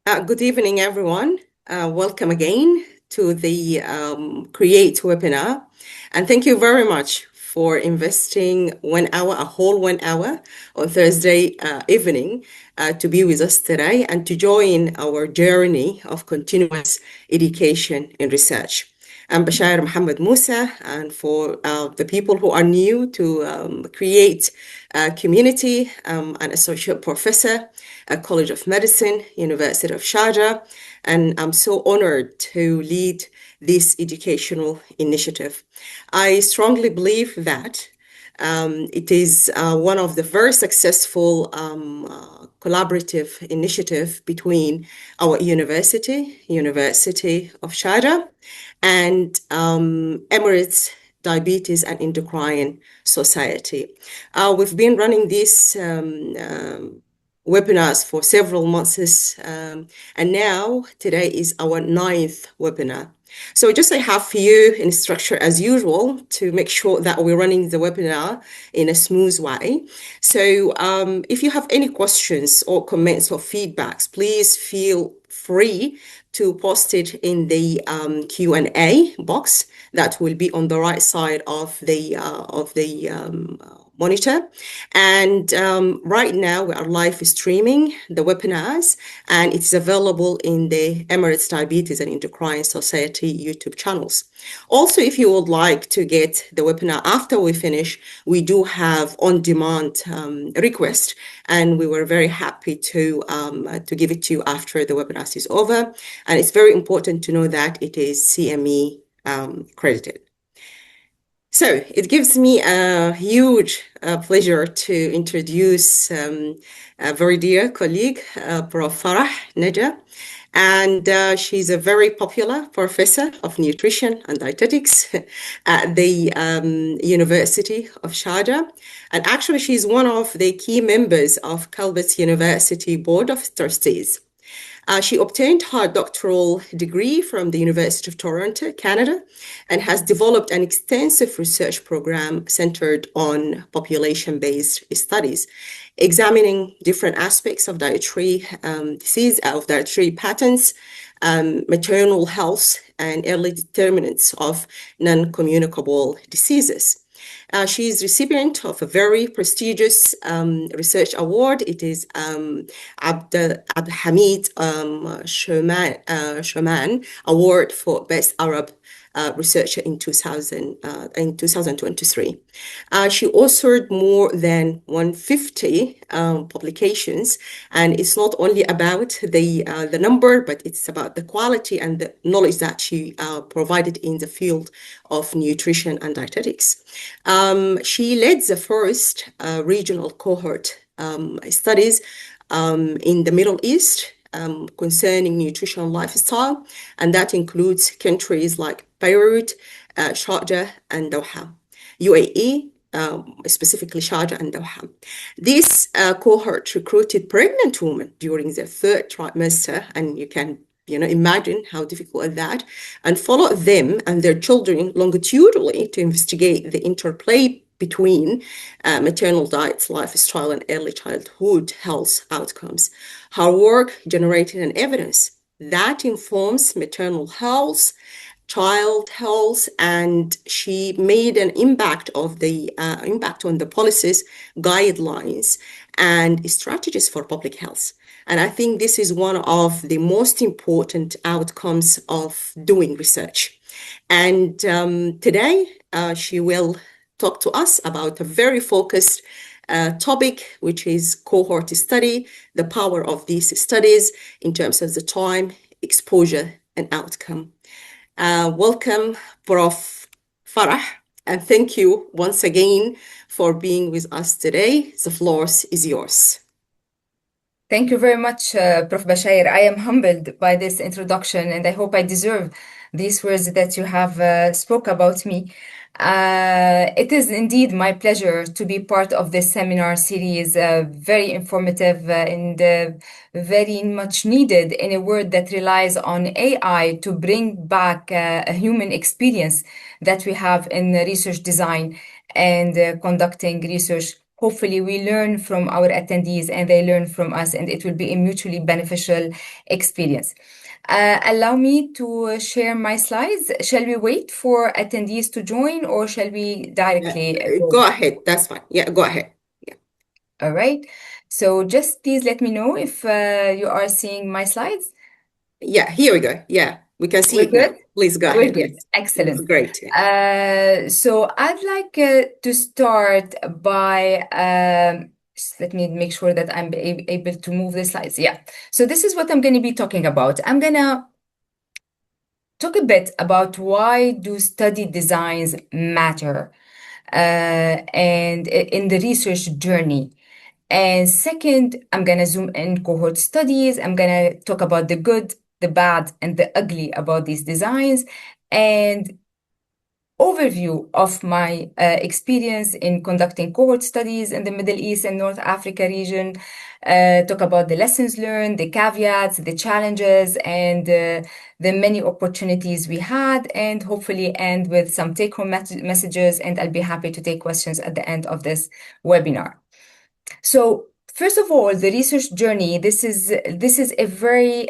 Good evening, everyone. Welcome again to the C.R.E.A.T.E webinar. And thank you very much for investing 1 hour, a whole 1 hour on Thursday evening to be with us today and to join our journey of continuous education and research. I'm Bashar Mohammed Musa, and for the people who are new to C.R.E.A.T.E community, I'm an associate professor at College of Medicine, University of Sharjah, and I'm so honored to lead this educational initiative. I strongly believe that it is one of the very successful collaborative initiative between our University of Sharjah, and Emirates Diabetes and Endocrine Society. We've been running these webinars for several months, and now today is our 9th webinar. So just I have for you in structure as usual to make sure that we're running the webinar in a smooth way. So if you have any questions or comments or feedbacks, please feel free to post it in the Q&A box that will be on the right side of the monitor. And right now we are live streaming the webinars, and it's available in the Emirates Diabetes and Endocrine Society YouTube channels. Also, if you would like to get the webinar after we finish, we do have on-demand request, and we were very happy to give it to you after the webinar is over. And it's very important to know that it is CME credited. So it gives me a huge pleasure to introduce a very dear colleague, Prof. Farah Naja. And she's a very popular professor of nutrition and dietetics at the University of Sharjah. And actually, she's one of the key members of Calvert's University Board of Trustees. She obtained her doctoral degree from the University of Toronto, Canada, and has developed an extensive research program centered on population-based studies, examining different aspects of dietary disease, of dietary patterns, maternal health, and early determinants of non-communicable diseases. She is recipient of a very prestigious research award. It is Abdulhamid Shoman Award for Best Arab Researcher in 2023. She authored more than 150 publications, and it's not only about the number, but it's about the quality and the knowledge that she provided in the field of nutrition and dietetics. She led the first regional cohort studies in the Middle East concerning nutrition and lifestyle, and that includes countries like Beirut, Sharjah, and Doha, UAE, specifically Sharjah and Doha. This cohort recruited pregnant women during their 3rd trimester, and you can imagine how difficult is that, and followed them and their children longitudinally to investigate the interplay between maternal diets, lifestyle, and early childhood health outcomes. Her work generated an evidence that informs maternal health, child health, and she made an impact on the policies, guidelines, and strategies for public health. And I think this is one of the most important outcomes of doing research. And today she will talk to us about a very focused topic, which is cohort study, the power of these studies in terms of the time, exposure, and outcome. Welcome, Prof. Farah, and thank you once again for being with us today. The floor is yours. Thank you very much, Prof. Bashir. I am humbled by this introduction, and I hope I deserve these words that you have spoke about me. It is indeed my pleasure to be part of this seminar series, very informative and very much needed in a world that relies on AI to bring back a human experience that we have in research design and conducting research hopefully we learn from our attendees and they learn from us, and it will be a mutually beneficial experience. Allow me to share my slides. Shall we wait for attendees to join, or shall we Yeah, directly go go? ahead. That's fine. Yeah, go ahead. Yeah. All right. So just please let me know if you are seeing my slides. Yeah, here we go. Yeah, we can see We're it now. good? Please go We're ahead. good. Yes. It's Excellent. great. Yeah. So I'd like to start by, let me make sure that I'm able to move the slides. Yeah. So this is what I'm going to be talking about. I'm going to talk a bit about why do study designs matter and in the research journey. And second, I'm going to zoom in cohort studies. I'm going to talk about the good, the bad, and the ugly about these designs, and overview of my experience in conducting cohort studies in the Middle East and North Africa region, talk about the lessons learned, the caveats, the challenges, and the many opportunities we had, and hopefully end with some take-home messages, and I'll be happy to take questions at the end of this webinar. So first of all, the research journey, this is a very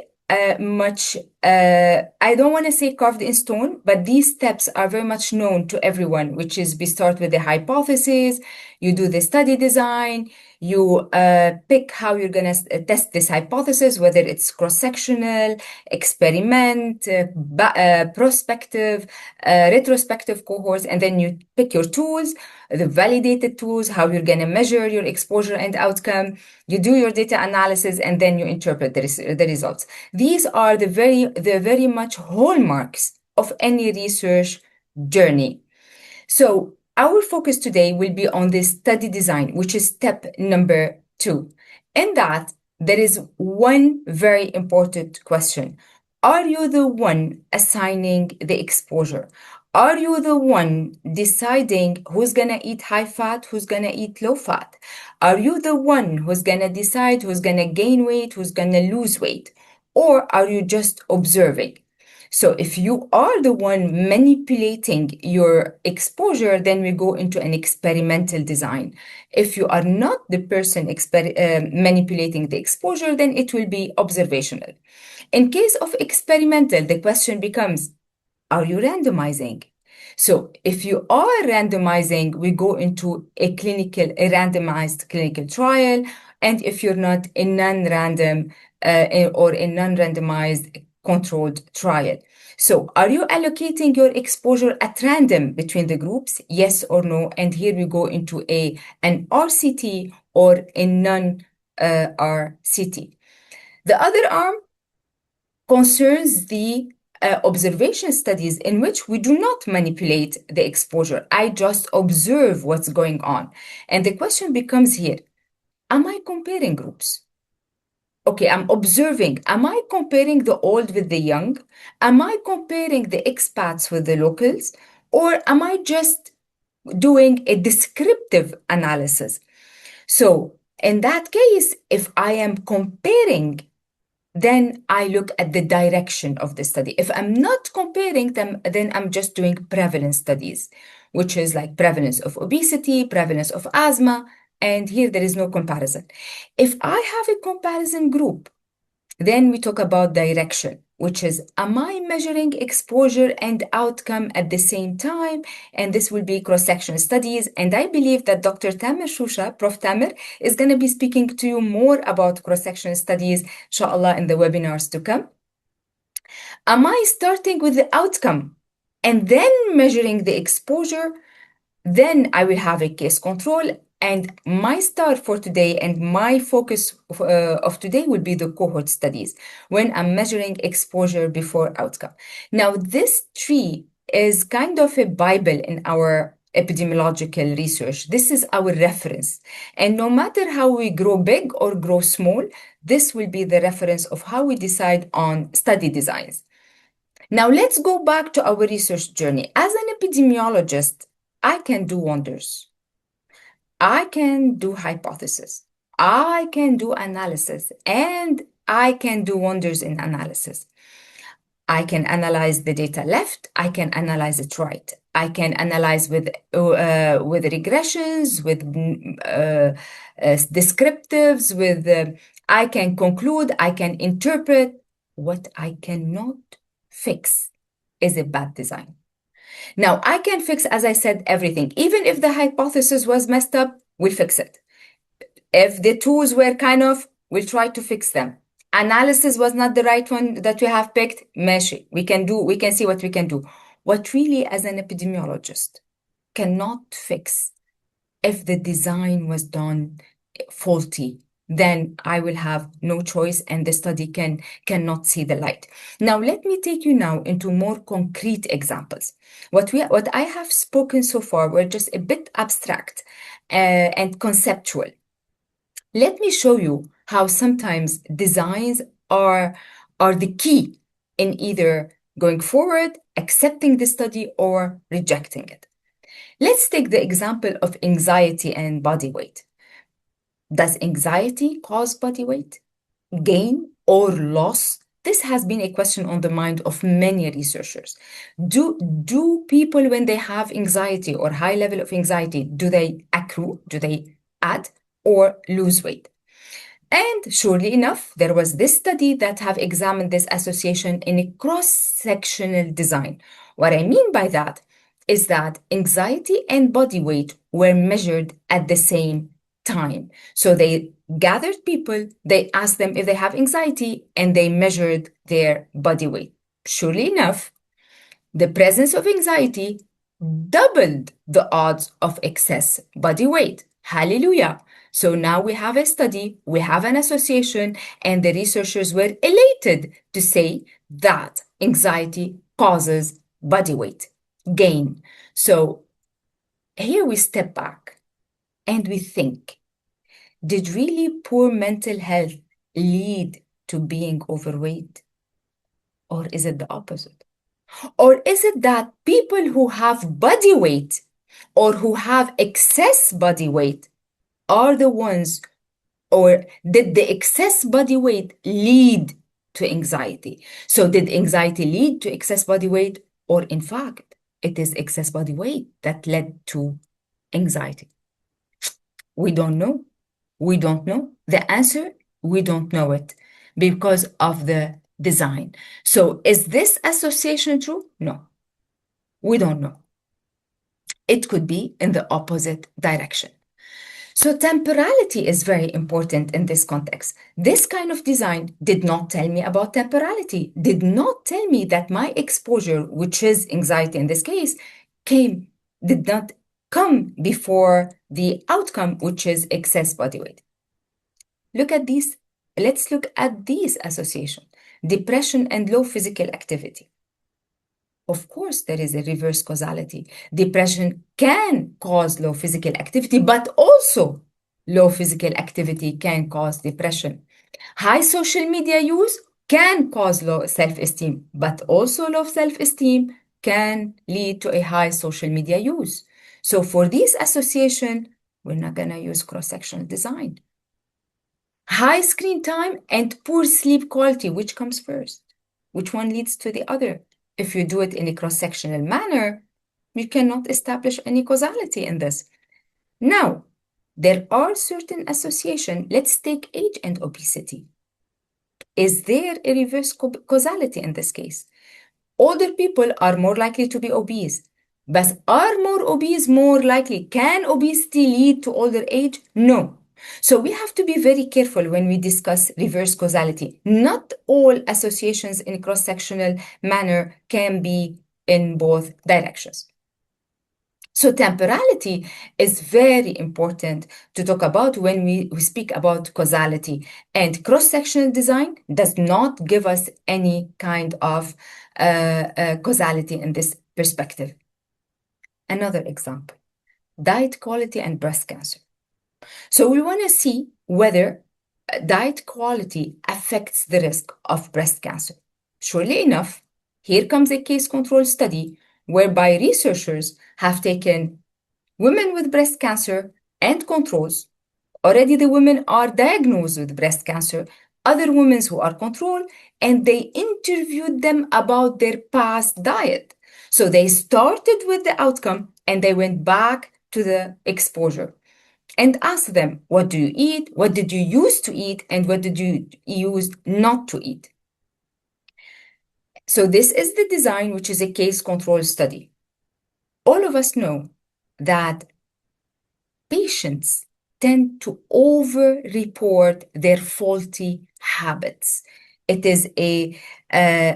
much I don't want to say carved in stone, but these steps are very much known to everyone, which is we start with the hypothesis, you do the study design, you pick how you're going to test this hypothesis, whether it's cross-sectional, experiment, prospective, retrospective cohorts, and then you pick your tools, the validated tools, how you're going to measure your exposure and outcome. You do your data analysis, and then you interpret the results. These are the very much hallmarks of any research journey. So our focus today will be on the study design, which is step number 2. In that, there is one very important question. Are you the one assigning the exposure? Are you the one deciding who's going to eat high fat, who's going to eat low fat? Are you the one who's going to decide who's going to gain weight, who's going to lose weight? Or are you just observing? So if you are the one manipulating your exposure, then we go into an experimental design. If you are not the person manipulating the exposure, then it will be observational. In case of experimental, the question becomes, are you randomizing? So if you are randomizing, we go into a randomized clinical trial. And if you're not, a non-random or a non-randomized controlled trial. So are you allocating your exposure at random between the groups? Yes or no? And here we go into an RCT or a non-RCT. The other arm concerns the observation studies in which we do not manipulate the exposure. I just observe what's going on. And the question becomes here, am I comparing groups? Okay, I'm observing. Am I comparing the old with the young? Am I comparing the expats with the locals? Or am I just doing a descriptive analysis? So, in that case, if I am comparing, then I look at the direction of the study. If I'm not comparing them, then I'm just doing prevalence studies, which is like prevalence of obesity, prevalence of asthma, and here there is no comparison. If I have a comparison group, then we talk about direction, which is, am I measuring exposure and outcome at the same time? And this will be cross-section studies. And I believe that Dr. Tamer Shusha, Prof. Tamer, is going to be speaking to you more about cross-section studies, inshallah, in the webinars to come. Am I starting with the outcome and then measuring the exposure? Then I will have a case control. And my star for today and my focus of today will be the cohort studies when I'm measuring exposure before outcome. Now, this tree is kind of a Bible in our epidemiological research. This is our reference. And no matter how we grow big or grow small, this will be the reference of how we decide on study designs. Now, let's go back to our research journey. As an epidemiologist, I can do wonders. I can do hypothesis. I can do analysis, and I can do wonders in analysis. I can analyze the data left. I can analyze it right. I can analyze with regressions, with descriptives, with I can conclude, I can interpret. What I cannot fix is a bad design. Now, I can fix, as I said, everything. Even if the hypothesis was messed up, we'll fix it. If the tools were we'll try to fix them. Analysis was not the right one that we have picked, meshi. We can see what we can do. What really, as an epidemiologist, cannot fix if the design was done faulty, then I will have no choice and the study cannot see the light. Now, let me take you now into more concrete examples. What I have spoken so far were just a bit abstract and conceptual. Let me show you how sometimes designs are the key in either going forward, accepting the study, or rejecting it. Let's take the example of anxiety and body weight. Does anxiety cause body weight, gain, or loss? This has been a question on the mind of many researchers. Do people, when they have anxiety or high level of anxiety, do they accrue, do they add, or lose weight? And surely enough, there was this study that have examined this association in a cross-sectional design. What I mean by that is that anxiety and body weight were measured at the same time. So they gathered people, they asked them if they have anxiety, and they measured their body weight. Surely enough, the presence of anxiety doubled the odds of excess body weight. Hallelujah. So now we have a study, we have an association, and the researchers were elated to say that anxiety causes body weight gain. So here we step back and we think, did really poor mental health lead to being overweight? Or is it the opposite? Or is it that people who have body weight or who have excess body weight are the ones, or did the excess body weight lead to anxiety? So did anxiety lead to excess body weight, or in fact, it is excess body weight that led to anxiety? We don't know. We don't know. The answer, we don't know it because of the design. So is this association true? No, we don't know. It could be in the opposite direction. So temporality is very important in this context. This kind of design did not tell me about temporality, did not tell me that my exposure, which is anxiety in this case, did not come before the outcome, which is excess body weight. Look at these. Let's look at these associations. Depression and low physical activity. Of course, there is a reverse causality. Depression can cause low physical activity, but also low physical activity can cause depression. High social media use can cause low self-esteem, but also low self-esteem can lead to a high social media use. So for this association, we're not going to use cross-sectional design. High screen time and poor sleep quality, which comes first? Which one leads to the other? If you do it in a cross-sectional manner, you cannot establish any causality in this. Now, there are certain associations. Let's take age and obesity. Is there a reverse causality in this case? Older people are more likely to be obese. But are more obese more likely? Can obesity lead to older age? No. So we have to be very careful when we discuss reverse causality. Not all associations in cross-sectional manner can be in both directions. So temporality is very important to talk about when we speak about causality. And cross-sectional design does not give us any kind of causality in this perspective. Another example, diet quality and breast cancer. So we want to see whether diet quality affects the risk of breast cancer. Surely enough, here comes a case control study whereby researchers have taken women with breast cancer and controls. Already the women are diagnosed with breast cancer, other women who are controlled, and they interviewed them about their past diet. So they started with the outcome and they went back to the exposure and asked them, what do you eat? What did you use to eat? And what did you use not to eat? So this is the design, which is a case control study. All of us know that patients tend to over-report their faulty habits. It is a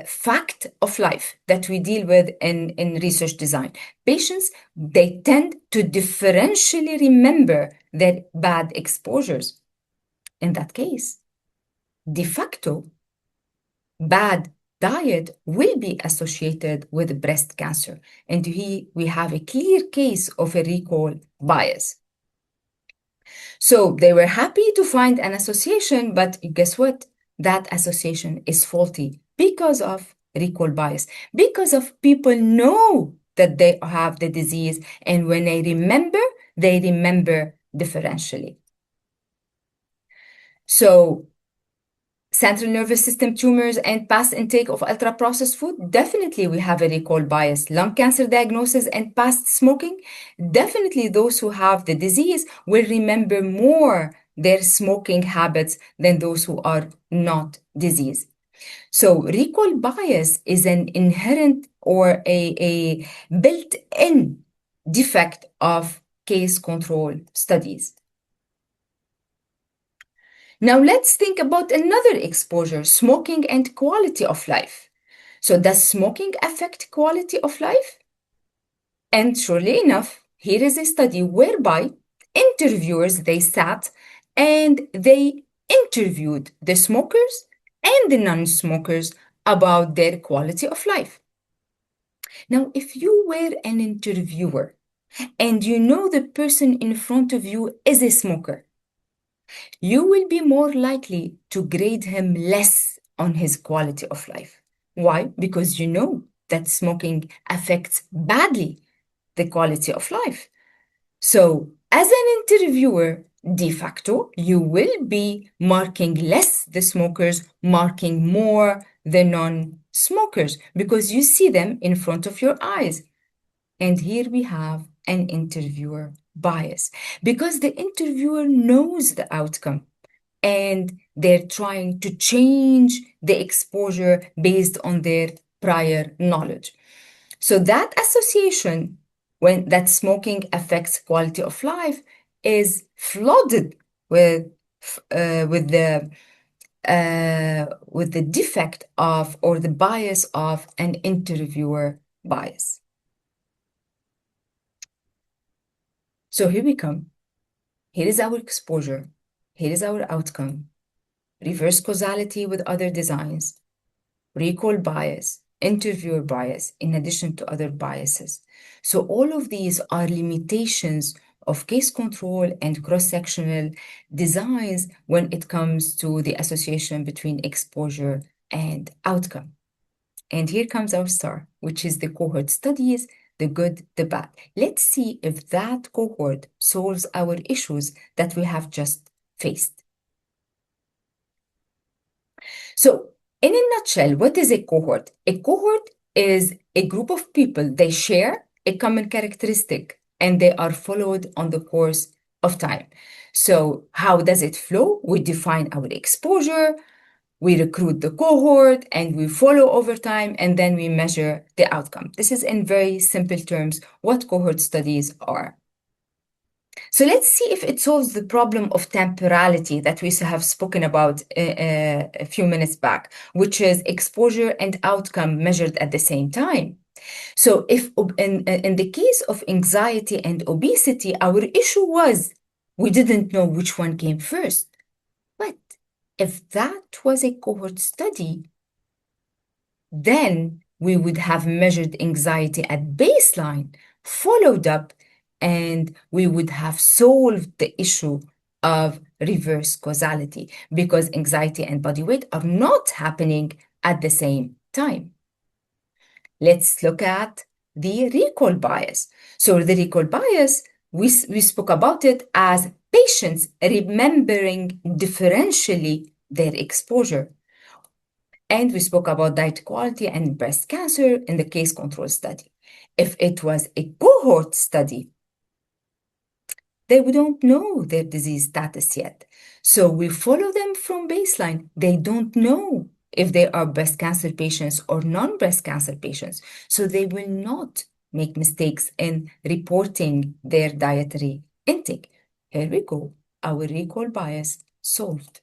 fact of life that we deal with in research design. Patients, they tend to differentially remember their bad exposures. In that case, de facto, bad diet will be associated with breast cancer. And we have a clear case of a recall bias. So they were happy to find an association, but guess what? That association is faulty because of recall bias, because of people know that they have the disease, and when they remember differentially. So central nervous system tumors and past intake of ultra-processed food, definitely we have a recall bias. Lung cancer diagnosis and past smoking, definitely those who have the disease will remember more their smoking habits than those who are not diseased. So recall bias is an inherent or a built-in defect of case control studies. Now let's think about another exposure, smoking and quality of life. So does smoking affect quality of life? And surely enough, here is a study whereby interviewers, they sat and they interviewed the smokers and the non-smokers about their quality of life. Now, if you were an interviewer and you know the person in front of you is a smoker, you will be more likely to grade him less on his quality of life. Why? Because you know that smoking affects badly the quality of life. So, as an interviewer, de facto, you will be marking less the smokers, marking more the non smokers, because you see them in front of your eyes. And here we have an interviewer bias, because the interviewer knows the outcome and they're trying to change the exposure based on their prior knowledge. So that association, when that smoking affects quality of life, is flooded with with the defect of or the bias of an interviewer bias. So here we come. Here is our exposure. Here is our outcome. Reverse causality with other designs, recall bias, interviewer bias, in addition to other biases. So all of these are limitations of case control and cross-sectional designs when it comes to the association between exposure and outcome. And here comes our star, which is the cohort studies, the good, the bad. Let's see if that cohort solves our issues that we have just faced. So, in a nutshell, what is a cohort? A cohort is a group of people, they share a common characteristic and they are followed on the course of time. So, how does it flow? We define our exposure, we recruit the cohort, and we follow over time, and then we measure the outcome. This is in very simple terms what cohort studies are. So let's see if it solves the problem of temporality that we have spoken about a few minutes back, which is exposure and outcome measured at the same time. So if in the case of anxiety and obesity, our issue was we didn't know which one came first. But if that was a cohort study, then we would have measured anxiety at baseline, followed up, and we would have solved the issue of reverse causality because anxiety and body weight are not happening at the same time. Let's look at the recall bias. So the recall bias, we spoke about it as patients remembering differentially their exposure. And we spoke about diet quality and breast cancer in the case control study. If it was a cohort study, they don't know their disease status yet. So we follow them from baseline. They don't know if they are breast cancer patients or non-breast cancer patients. So they will not make mistakes in reporting their dietary intake. Here we go. Our recall bias solved.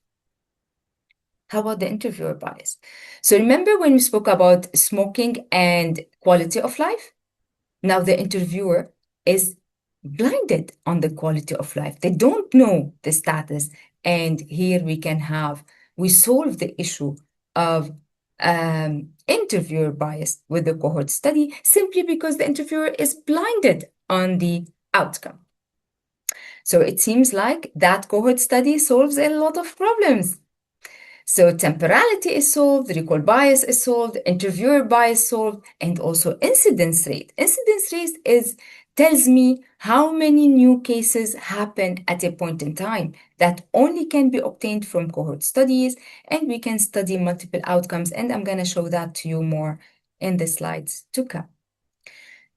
How about the interviewer bias? So remember when we spoke about smoking and quality of life? Now the interviewer is blinded on the quality of life. They don't know the status. And here we solve the issue of interviewer bias with the cohort study simply because the interviewer is blinded on the outcome. So it seems like that cohort study solves a lot of problems. So temporality is solved, recall bias is solved, interviewer bias solved, and also incidence rate. Incidence rate tells me how many new cases happen at a point in time. That only can be obtained from cohort studies, and we can study multiple outcomes, and I'm going to show that to you more in the slides to come.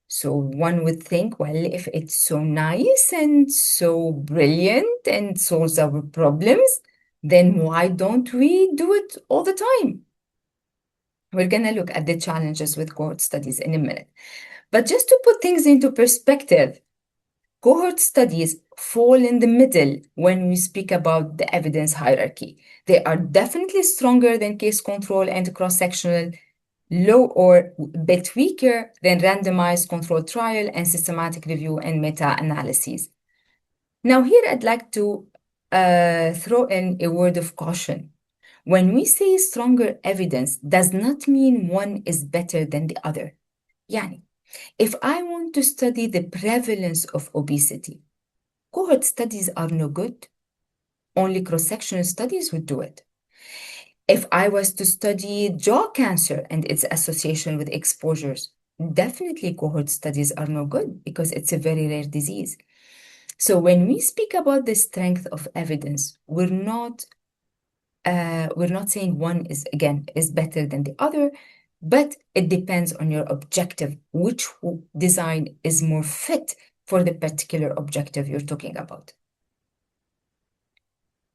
So one would think, well, if it's so nice and so brilliant and solves our problems, then why don't we do it all the time? We're going to look at the challenges with cohort studies in a minute. But just to put things into perspective, cohort studies fall in the middle when we speak about the evidence hierarchy. They are definitely stronger than case control and cross-sectional, low or bit weaker than randomized controlled trial and systematic review and meta-analyses. Now here I'd like to throw in a word of caution. When we say stronger evidence does not mean one is better than the other. Yani, if I want to study the prevalence of obesity, cohort studies are no good. Only cross-sectional studies would do it. If I was to study jaw cancer and its association with exposures, definitely cohort studies are no good because it's a very rare disease. So when we speak about the strength of evidence, we're not saying one is better than the other, but it depends on your objective, which design is more fit for the particular objective you're talking about.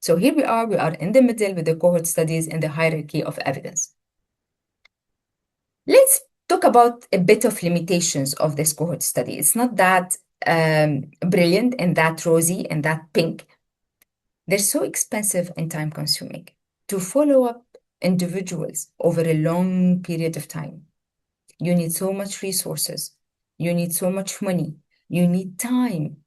So here we are in the middle with the cohort studies and the hierarchy of evidence. Let's talk about a bit of limitations of this cohort study. It's not that brilliant and that rosy and that pink. They're so expensive and time consuming to follow up individuals over a long period of time. You need so much resources. You need so much money. You need time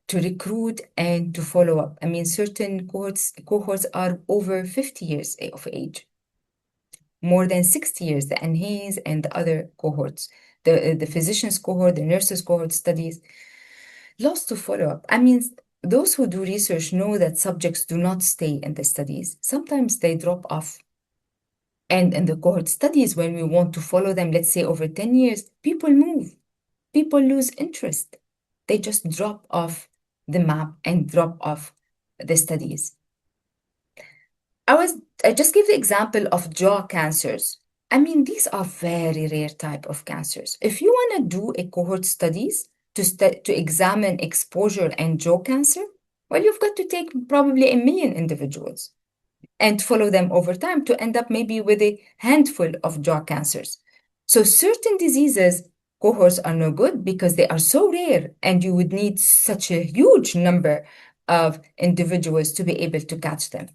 to recruit and to follow up. I mean, certain cohorts are over 50 years of age, more than 60 years, the NHANES and the other cohorts, the physicians cohort, the nurses cohort studies, lots to follow up. I mean, those who do research know that subjects do not stay in the studies. Sometimes they drop off. And in the cohort studies, when we want to follow them, let's say over 10 years, people move, people lose interest. They just drop off the map and drop off the studies. I just give the example of jaw cancers. I mean, these are very rare type of cancers. If you want to do a cohort studies to examine exposure and jaw cancer, well, you've got to take probably 1 million individuals and follow them over time to end up maybe with a handful of jaw cancers. So certain diseases, cohorts are no good because they are so rare and you would need such a huge number of individuals to be able to catch them.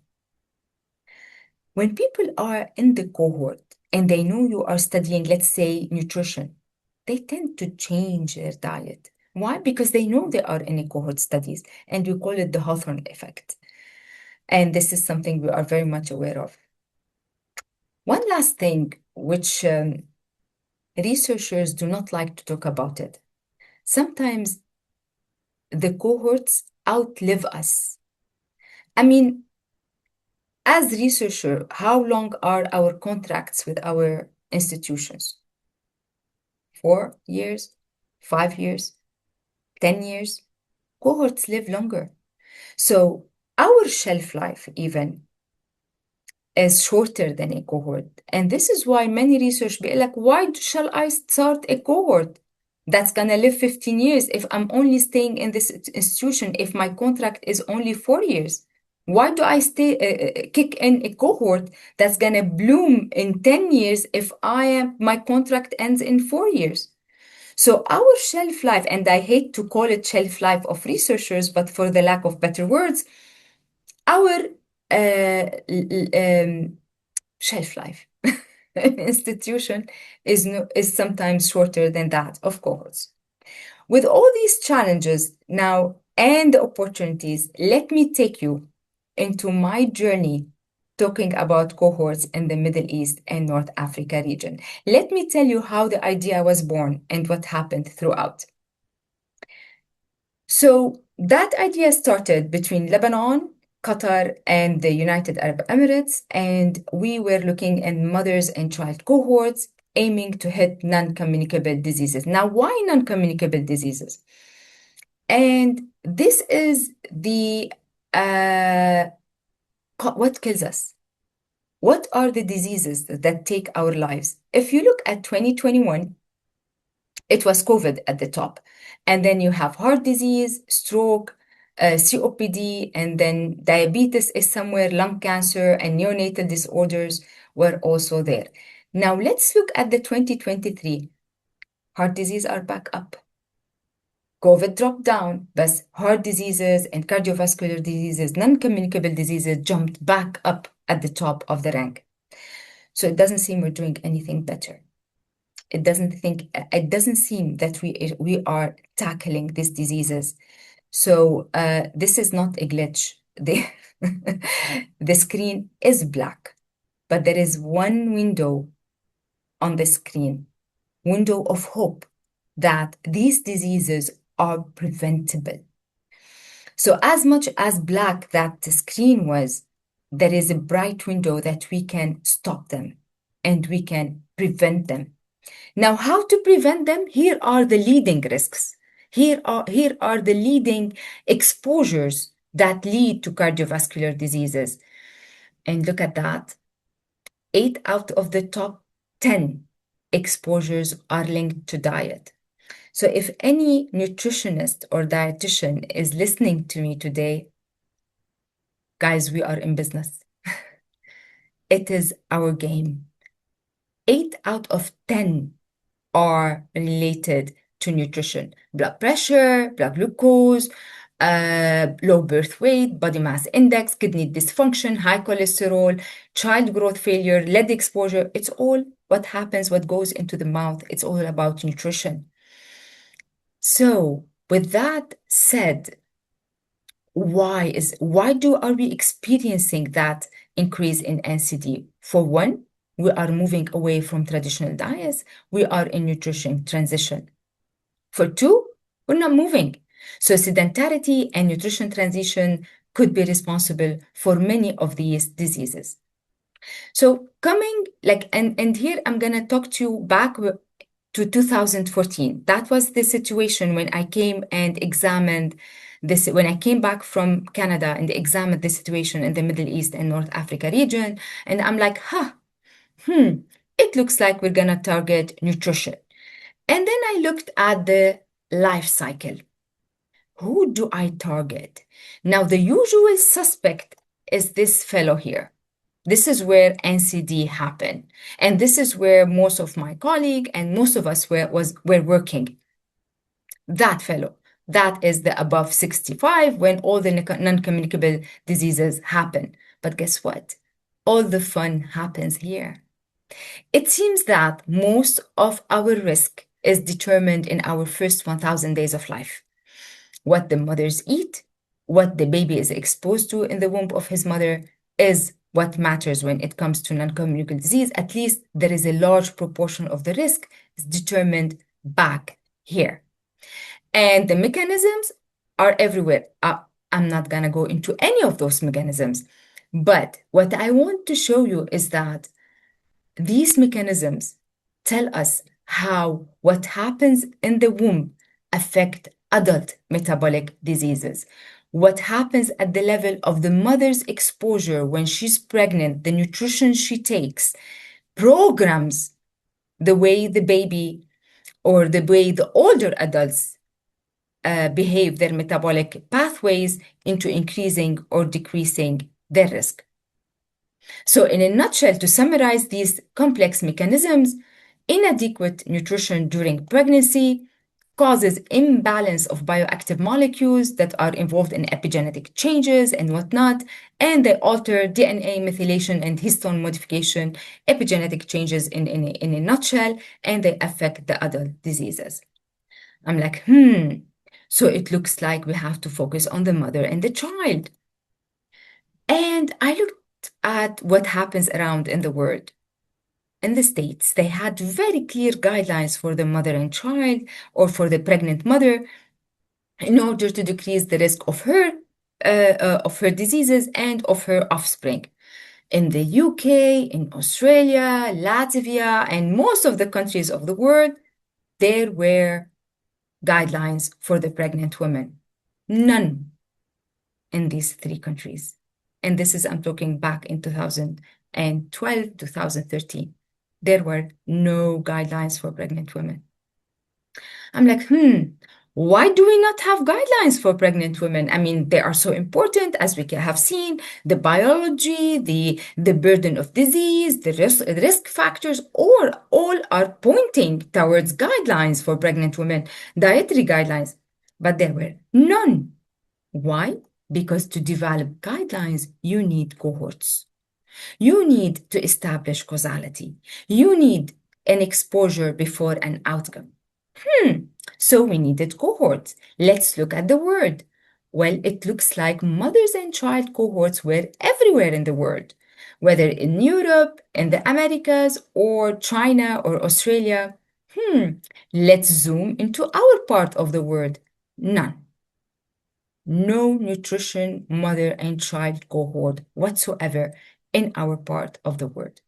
When people are in the cohort and they know you are studying, let's say, nutrition, they tend to change their diet. Why? Because they know they are in a cohort studies, and we call it the Hawthorne effect. And this is something we are very much aware of. One last thing, which researchers do not like to talk about it. Sometimes the cohorts outlive us. I mean, as researcher, how long are our contracts with our institutions? 4 years, 5 years, 10 years? Cohorts live longer. So our shelf life even is shorter than a cohort. And this is why many research be like, why shall I start a cohort that's gonna live 15 years if I'm only staying in this institution if my contract is only 4 years? Why do I stay kick in a cohort that's gonna bloom in 10 years if my contract ends in 4 years? So our shelf life, and I hate to call it shelf life of researchers, but for the lack of better words, our shelf life institution is, no, is sometimes shorter than that of cohorts. With all these challenges now and opportunities, let me take you into my journey talking about cohorts in the Middle East and North Africa region. Let me tell you how the idea was born and what happened throughout. So that idea started between Lebanon, Qatar, and the United Arab Emirates, and we were looking at mothers and child cohorts aiming to hit non-communicable diseases. Now, why non-communicable diseases? And this is the what kills us. What are the diseases that take our lives? If you look at 2021, it was COVID at the top. And then you have heart disease, stroke, COPD, and then diabetes is somewhere, lung cancer, and neonatal disorders were also there. Now let's look at the 2023. Heart disease are back up. COVID dropped down, but heart diseases and cardiovascular diseases, non-communicable diseases jumped back up at the top of the rank. So it doesn't seem we're doing anything better. It doesn't seem that we are tackling these diseases. So this is not a glitch. The screen is black, but there is one window on the screen, window of hope, that these diseases are preventable. So as much as black that the screen was, there is a bright window that we can stop them and we can prevent them. Now, how to prevent them? Here are the leading risks. Here are the leading exposures that lead to cardiovascular diseases. And look at that. 8 out of the top 10 exposures are linked to diet. So if any nutritionist or dietitian is listening to me today, guys, we are in business. It is our game. 8 out of 10 are related to nutrition: blood pressure, blood glucose, low birth weight, body mass index, kidney dysfunction, high cholesterol, child growth failure, lead exposure. It's all what happens, what goes into the mouth. It's all about nutrition. So with that said, why are we experiencing that increase in NCD? For one, we are moving away from traditional diets. We are in nutrition transition. For two, we're not moving. So sedentarity and nutrition transition could be responsible for many of these diseases. So coming and here I'm gonna talk to you back to 2014. That was the situation when I came and examined this, when I came back from Canada and examined the situation in the Middle East and North Africa region. And I'm like, it looks like we're gonna target nutrition. And then I looked at the life cycle. Who do I target? Now, the usual suspect is this fellow here. This is where NCD happened. And this is where most of my colleagues and most of us were working. That fellow, that is the above 65 when all the non-communicable diseases happen. But guess what? All the fun happens here. It seems that most of our risk is determined in our first 1,000 days of life. What the mothers eat, what the baby is exposed to in the womb of his mother is what matters when it comes to non-communicable disease. At least there is a large proportion of the risk is determined back here. And the mechanisms are everywhere. I'm not going to go into any of those mechanisms. But what I want to show you is that these mechanisms tell us how what happens in the womb affect adult metabolic diseases. what happens at the level of the mother's exposure when she's pregnant, the nutrition she takes, programs the way the baby or the way the older adults behave their metabolic pathways into increasing or decreasing their risk. So, in a nutshell, to summarize these complex mechanisms, inadequate nutrition during pregnancy causes imbalance of bioactive molecules that are involved in epigenetic changes and whatnot, and they alter DNA methylation and histone modification, epigenetic changes in a nutshell, and they affect the adult diseases. I'm like, so it looks like we have to focus on the mother and the child. And I looked at what happens around in the world. In the States, they had very clear guidelines for the mother and child or for the pregnant mother in order to decrease the risk of her diseases and of her offspring. In the UK, in Australia, Latvia, and most of the countries of the world, there were guidelines for the pregnant women. None in these three countries. And this is, I'm talking back in 2012, 2013. There were no guidelines for pregnant women. I'm like, why do we not have guidelines for pregnant women? I mean, they are so important, as we have seen, the biology, the burden of disease, the risk factors, all are pointing towards guidelines for pregnant women, dietary guidelines, but there were none. Why? Because to develop guidelines, you need cohorts. You need to establish causality. You need an exposure before an outcome. So we needed cohorts. Let's look at the word. Well, it looks like mothers and child cohorts were everywhere in the world, whether in Europe, in the Americas, or China or Australia. Let's zoom into our part of the world. None. No nutrition mother and child cohort whatsoever in our part of the world.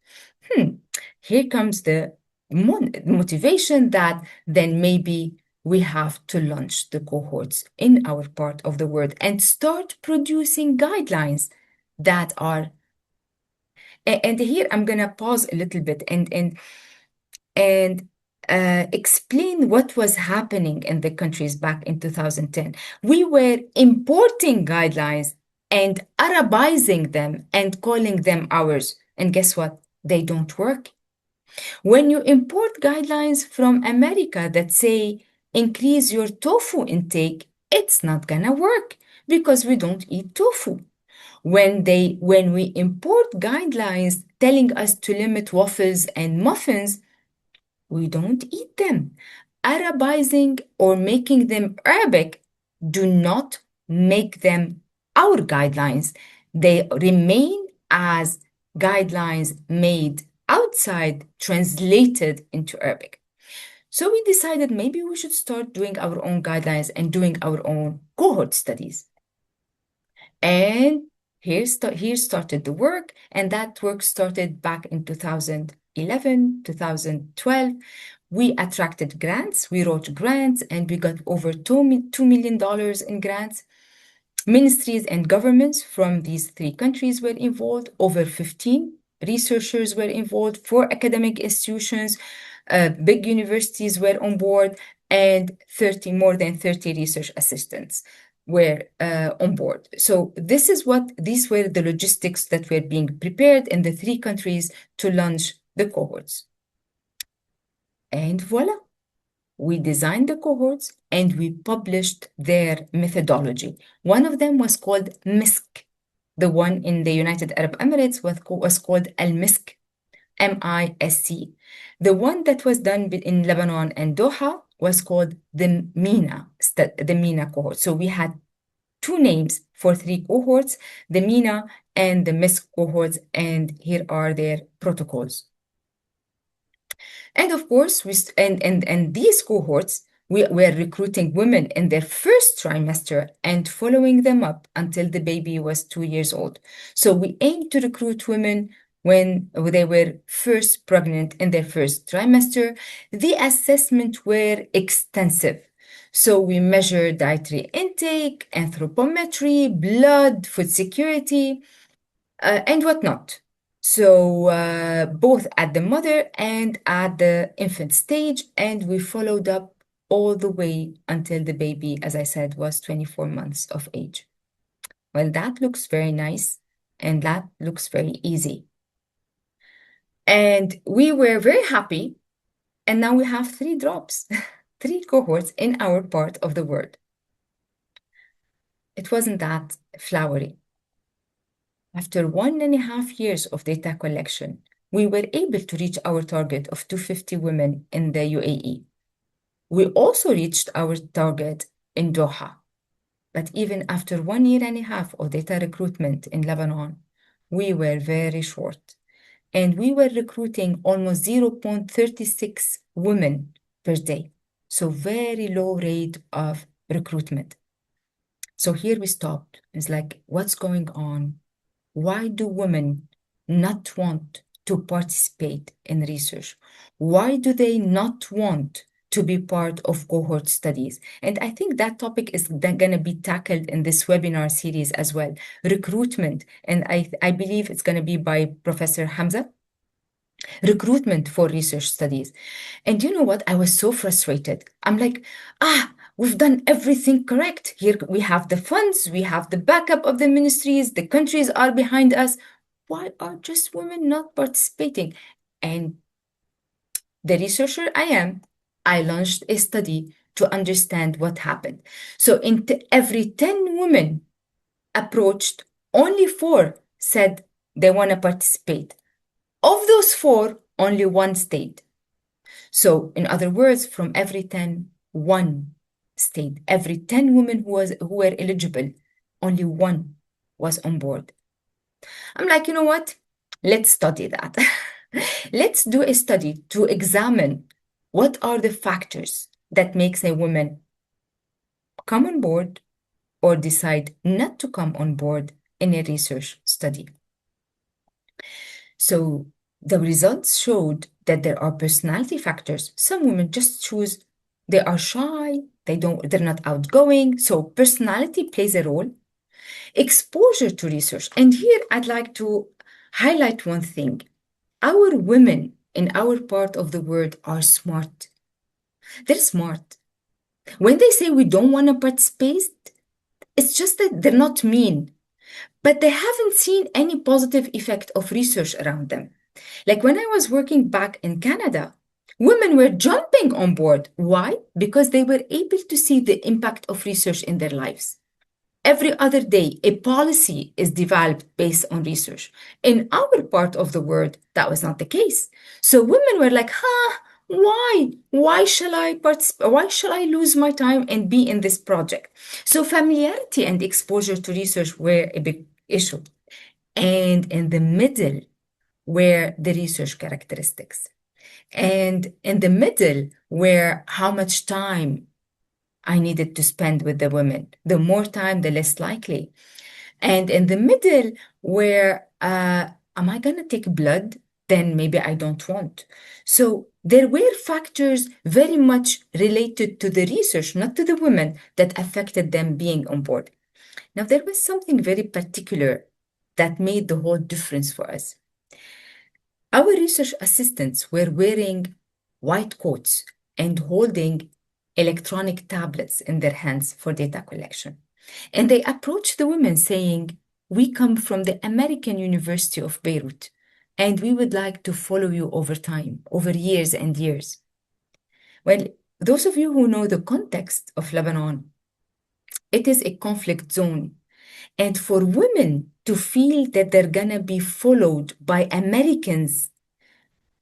Here comes the motivation that then maybe we have to launch the cohorts in our part of the world and start producing guidelines that are. And here I'm gonna pause a little bit and explain what was happening in the countries back in 2010. We were importing guidelines and Arabizing them and calling them ours. And guess what? They don't work. When you import guidelines from America that say increase your tofu intake, it's not gonna work because we don't eat tofu. When we import guidelines telling us to limit waffles and muffins, we don't eat them. Arabizing or making them Arabic do not make them our guidelines. They remain as guidelines made outside, translated into Arabic. So we decided maybe we should start doing our own guidelines and doing our own cohort studies. And here started the work, and that work started back in 2011, 2012. We attracted grants, we wrote grants, and we got over $2 million in grants. Ministries and governments from these three countries were involved. Over 15 researchers were involved, 4 academic institutions, big universities were on board, and more than 30 research assistants were on board. So these were the logistics that were being prepared in the 3 countries to launch the cohorts. And voila, we designed the cohorts and we published their methodology. One of them was called MISC. The one in the United Arab Emirates was called Al-MISC, MISC. The one that was done in Lebanon and Doha was called the MENA cohort. So we had 2 names for 3 cohorts, the MENA and the MISC cohorts, and here are their protocols. And of course, these cohorts, we were recruiting women in their first trimester and following them up until the baby was 2 years old. So we aimed to recruit women when they were first pregnant in their first trimester. The assessment were extensive. So we measure dietary intake, anthropometry, blood, food security, and whatnot. So both at the mother and at the infant stage, and we followed up all the way until the baby, as I said, was 24 months of age. Well, that looks very nice, and that looks very easy. And we were very happy, and now we have three drops, three cohorts in our part of the world. It wasn't that flowery. After 1.5 years of data collection, we were able to reach our target of 250 women in the UAE. We also reached our target in Doha. But even after 1.5 years of data recruitment in Lebanon, we were very short. And we were recruiting almost 0.36 women per day. So very low rate of recruitment. So here we stopped. It's like, what's going on? Why do women not want to participate in research? Why do they not want to be part of cohort studies? And I think that topic is going to be tackled in this webinar series as well, recruitment. And I believe it's going to be by Professor Hamza, recruitment for research studies. And you know what? I was so frustrated. I'm like, we've done everything correct. Here we have the funds, we have the backup of the ministries, the countries are behind us. Why are just women not participating? And the researcher I am, I launched a study to understand what happened. So in every 10 women approached, only 4 said they want to participate. Of those 4, only 1 stayed. So, in other words, from every 10, 1 stayed. Every 10 women who were eligible, only 1 was on board. I'm like, you know what? Let's study that. Let's do a study to examine what are the factors that makes a woman come on board or decide not to come on board in a research study. So the results showed that there are personality factors. Some women just choose, they are shy, they're not outgoing. So personality plays a role. Exposure to research. And here I'd like to highlight one thing. Our women in our part of the world are smart. They're smart. When they say we don't want to participate, it's just that they're not mean, but they haven't seen any positive effect of research around them. Like when I was working back in Canada, women were jumping on board. Why? Because they were able to see the impact of research in their lives. Every other day, a policy is developed based on research. In our part of the world, that was not the case. So women were like, why? Why shall I participate? Why shall I lose my time and be in this project? So familiarity and exposure to research were a big issue. And in the middle were the research characteristics. And in the middle were how much time I needed to spend with the women. The more time, the less likely. And in the middle, where am I going to take blood? Then maybe I don't want. So there were factors very much related to the research, not to the women, that affected them being on board. Now, there was something very particular that made the whole difference for us. Our research assistants were wearing white coats and holding electronic tablets in their hands for data collection. And they approached the women saying, we come from the American University of Beirut, and we would like to follow you over time, over years and years. Well, those of you who know the context of Lebanon, it is a conflict zone. And for women to feel that they're gonna be followed by Americans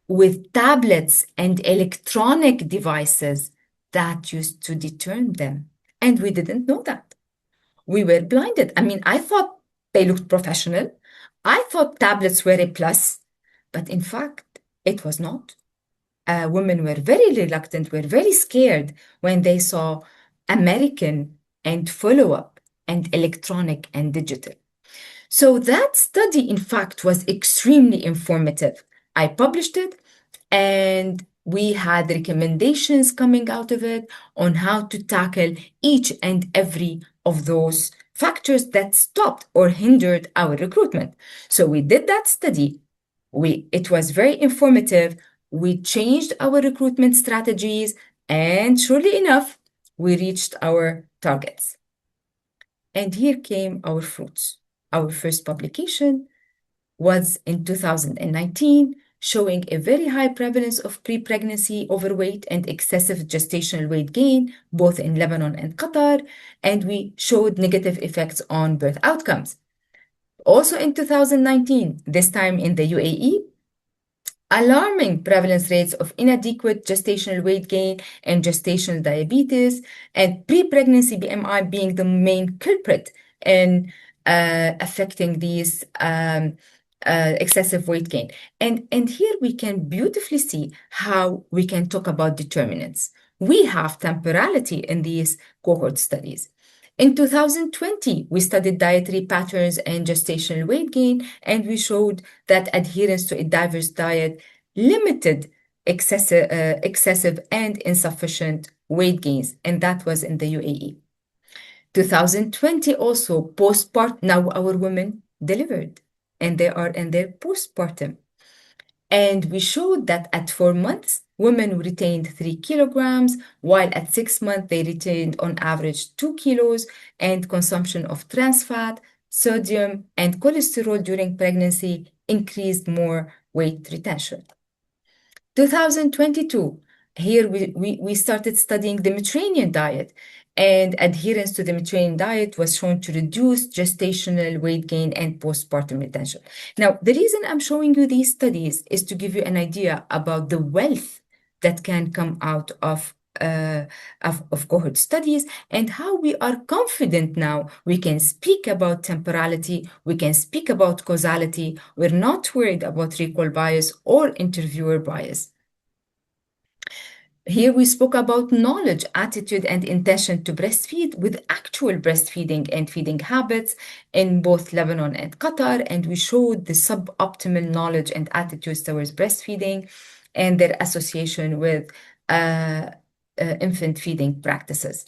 with tablets and electronic devices, that used to deter them. And we didn't know that. We were blinded. I mean, I thought they looked professional. I thought tablets were a plus, but in fact, it was not. Women were very reluctant, were very scared when they saw American and follow-up and electronic and digital. So that study, in fact, was extremely informative. I published it, and We had recommendations coming out of it on how to tackle each and every of those factors that stopped or hindered our recruitment. So we did that study. It was very informative. We changed our recruitment strategies, and surely enough, we reached our targets. And here came our fruits. Our first publication was in 2019, showing a very high prevalence of pre-pregnancy overweight and excessive gestational weight gain, both in Lebanon and Qatar, and we showed negative effects on birth outcomes. Also in 2019, this time in the UAE, alarming prevalence rates of inadequate gestational weight gain and gestational diabetes, and pre-pregnancy BMI being the main culprit in affecting these excessive weight gain. And here we can beautifully see how we can talk about determinants. We have temporality in these cohort studies. In 2020, we studied dietary patterns and gestational weight gain, and we showed that adherence to a diverse diet limited excessive and insufficient weight gains, and that was in the UAE. 2020 also, postpartum, now our women delivered, and they are in their postpartum. And we showed that at 4 months, women retained 3 kilograms, while at 6 months, they retained on average 2 kilos, and consumption of trans fat, sodium, and cholesterol during pregnancy increased more weight retention. 2022, here we started studying the Mediterranean diet, and adherence to the Mediterranean diet was shown to reduce gestational weight gain and postpartum retention. Now, the reason I'm showing you these studies is to give you an idea about the wealth that can come out of cohort studies, and how we are confident now we can speak about temporality, we can speak about causality, we're not worried about recall bias or interviewer bias. Here we spoke about knowledge, attitude, and intention to breastfeed with actual breastfeeding and feeding habits in both Lebanon and Qatar, and we showed the suboptimal knowledge and attitudes towards breastfeeding and their association with infant feeding practices.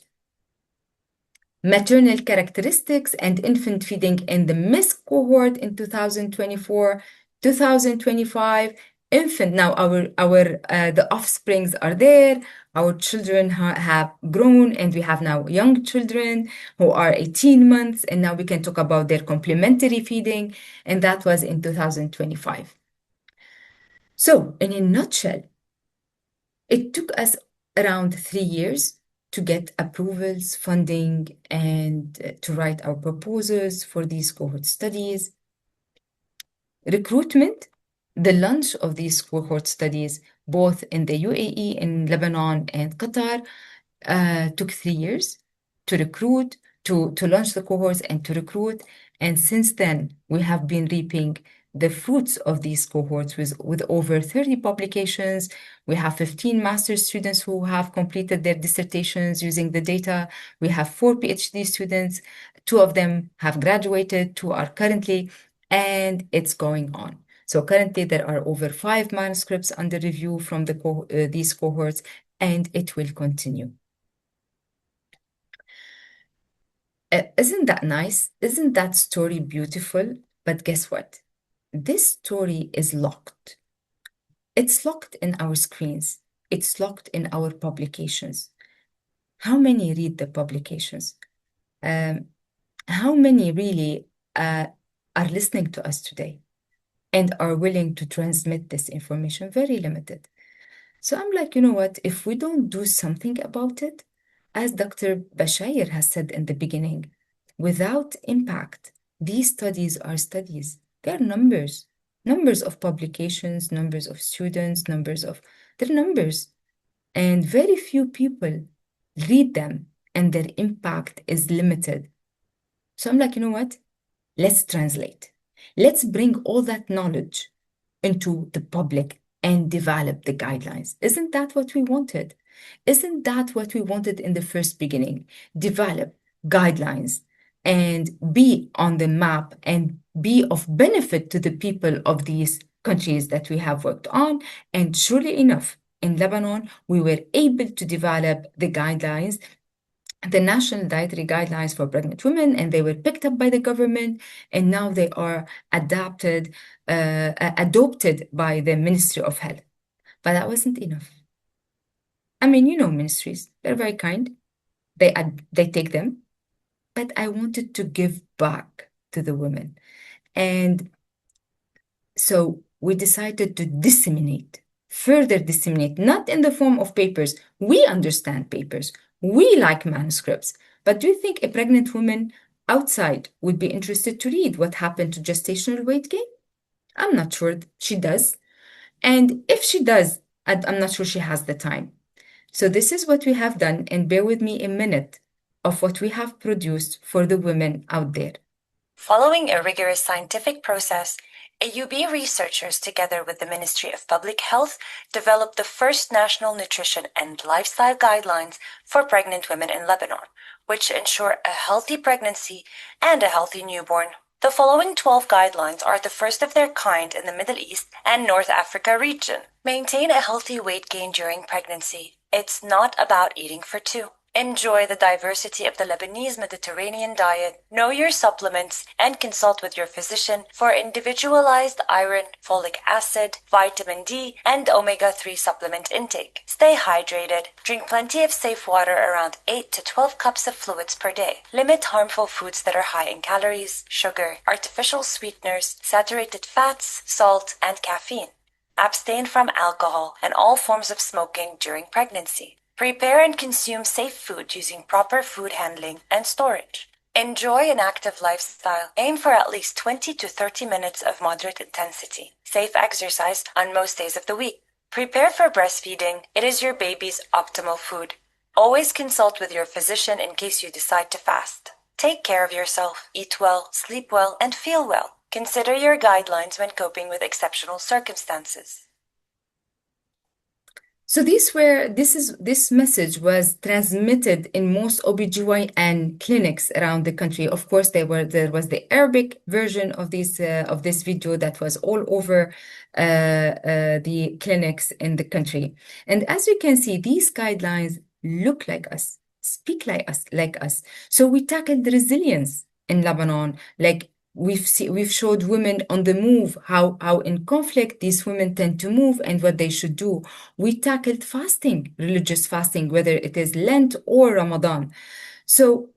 Maternal characteristics and infant feeding in the MISC cohort in 2024, 2025. Infant, now the offsprings are there. Our children have grown, and we have now young children who are 18 months, and now we can talk about their complementary feeding, and that was in 2025. So, in a nutshell, it took us around 3 years to get approvals, funding, and to write our proposals for these cohort studies. Recruitment, the launch of these cohort studies, both in the UAE, in Lebanon, and Qatar, took 3 years to recruit, to launch the cohorts and to recruit. And since then, we have been reaping the fruits of these cohorts with over 30 publications. We have 15 master's students who have completed their dissertations using the data. We have 4 PhD students. 2 of them have graduated, 2 are currently, and it's going on. So currently there are over 5 manuscripts under review from these cohorts, and it will continue. Isn't that nice? Isn't that story beautiful? But guess what? This story is locked. It's locked in our screens. It's locked in our publications. How many read the publications? How many really are listening to us today and are willing to transmit this information? Very limited. So I'm like, you know what? If we don't do something about it, as Dr. Bashair has said in the beginning, without impact, these studies are studies. They're numbers of publications, numbers of students, they're numbers. And very few people read them, and their impact is limited. So I'm like, you know what? Let's translate. Let's bring all that knowledge into the public and develop the guidelines. Isn't that what we wanted? Isn't that what we wanted in the first beginning? Develop guidelines and be on the map and be of benefit to the people of these countries that we have worked on. And surely enough, in Lebanon, we were able to develop the guidelines, the national dietary guidelines for pregnant women, and they were picked up by the government, and now they are adopted by the Ministry of Health. But that wasn't enough. I mean, you know, ministries, they're very kind. They take them, but I wanted to give back to the women. And so we decided to further disseminate, not in the form of papers. We understand papers. We like manuscripts. But do you think a pregnant woman outside would be interested to read what happened to gestational weight gain? I'm not sure she does. And if she does, I'm not sure she has the time. So this is what we have done, and bear with me a minute of what we have produced for the women out there. Following a rigorous scientific process, AUB researchers, together with the Ministry of Public Health, developed the first national nutrition and lifestyle guidelines for pregnant women in Lebanon, which ensure a healthy pregnancy and a healthy newborn. The following 12 guidelines are the first of their kind in the Middle East and North Africa region. Maintain a healthy weight gain during pregnancy. It's not about eating for two. Enjoy the diversity of the Lebanese Mediterranean diet, know your supplements, and consult with your physician for individualized iron, folic acid, vitamin D, and omega-3 supplement intake. Stay hydrated. Drink plenty of safe water, around 8 to 12 cups of fluids per day. Limit harmful foods that are high in calories, sugar, artificial sweeteners, saturated fats, salt, and caffeine. Abstain from alcohol and all forms of smoking during pregnancy. Prepare and consume safe food using proper food handling and storage. Enjoy an active lifestyle. Aim for at least 20 to 30 minutes of moderate intensity. Safe exercise on most days of the week. Prepare for breastfeeding. It is your baby's optimal food. Always consult with your physician in case you decide to fast. Take care of yourself. Eat well, sleep well, and feel well. Consider your guidelines when coping with exceptional circumstances. So this message was transmitted in most OBGYN clinics around the country. Of course, there was the Arabic version of this video that was all over the clinics in the country. And as you can see, these guidelines look like us, speak like us. So we tackled the resilience in Lebanon, like we've showed women on the move, how in conflict these women tend to move and what they should do. We tackled fasting, religious fasting, whether it is Lent or Ramadan. So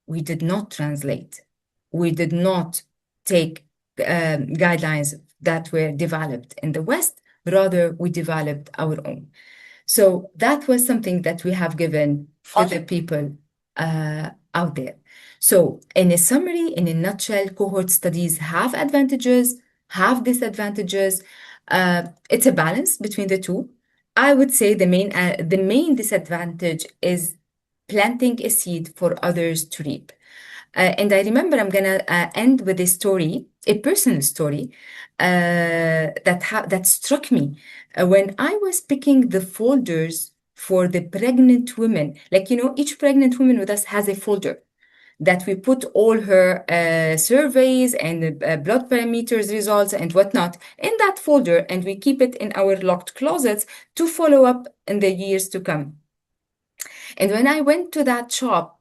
we did not translate. We did not take guidelines that were developed in the West. Rather, we developed our own. So that was something that we have given to the people out there. So in a summary, in a nutshell, cohort studies have advantages, have disadvantages. It's a balance between the two. I would say the main disadvantage is planting a seed for others to reap. And I remember I'm gonna end with a story, a personal story that struck me when I was picking the folders for the pregnant women. Like, you know, each pregnant woman with us has a folder that we put all her surveys and blood parameters results and whatnot in that folder, and we keep it in our locked closets to follow up in the years to come. And when I went to that shop,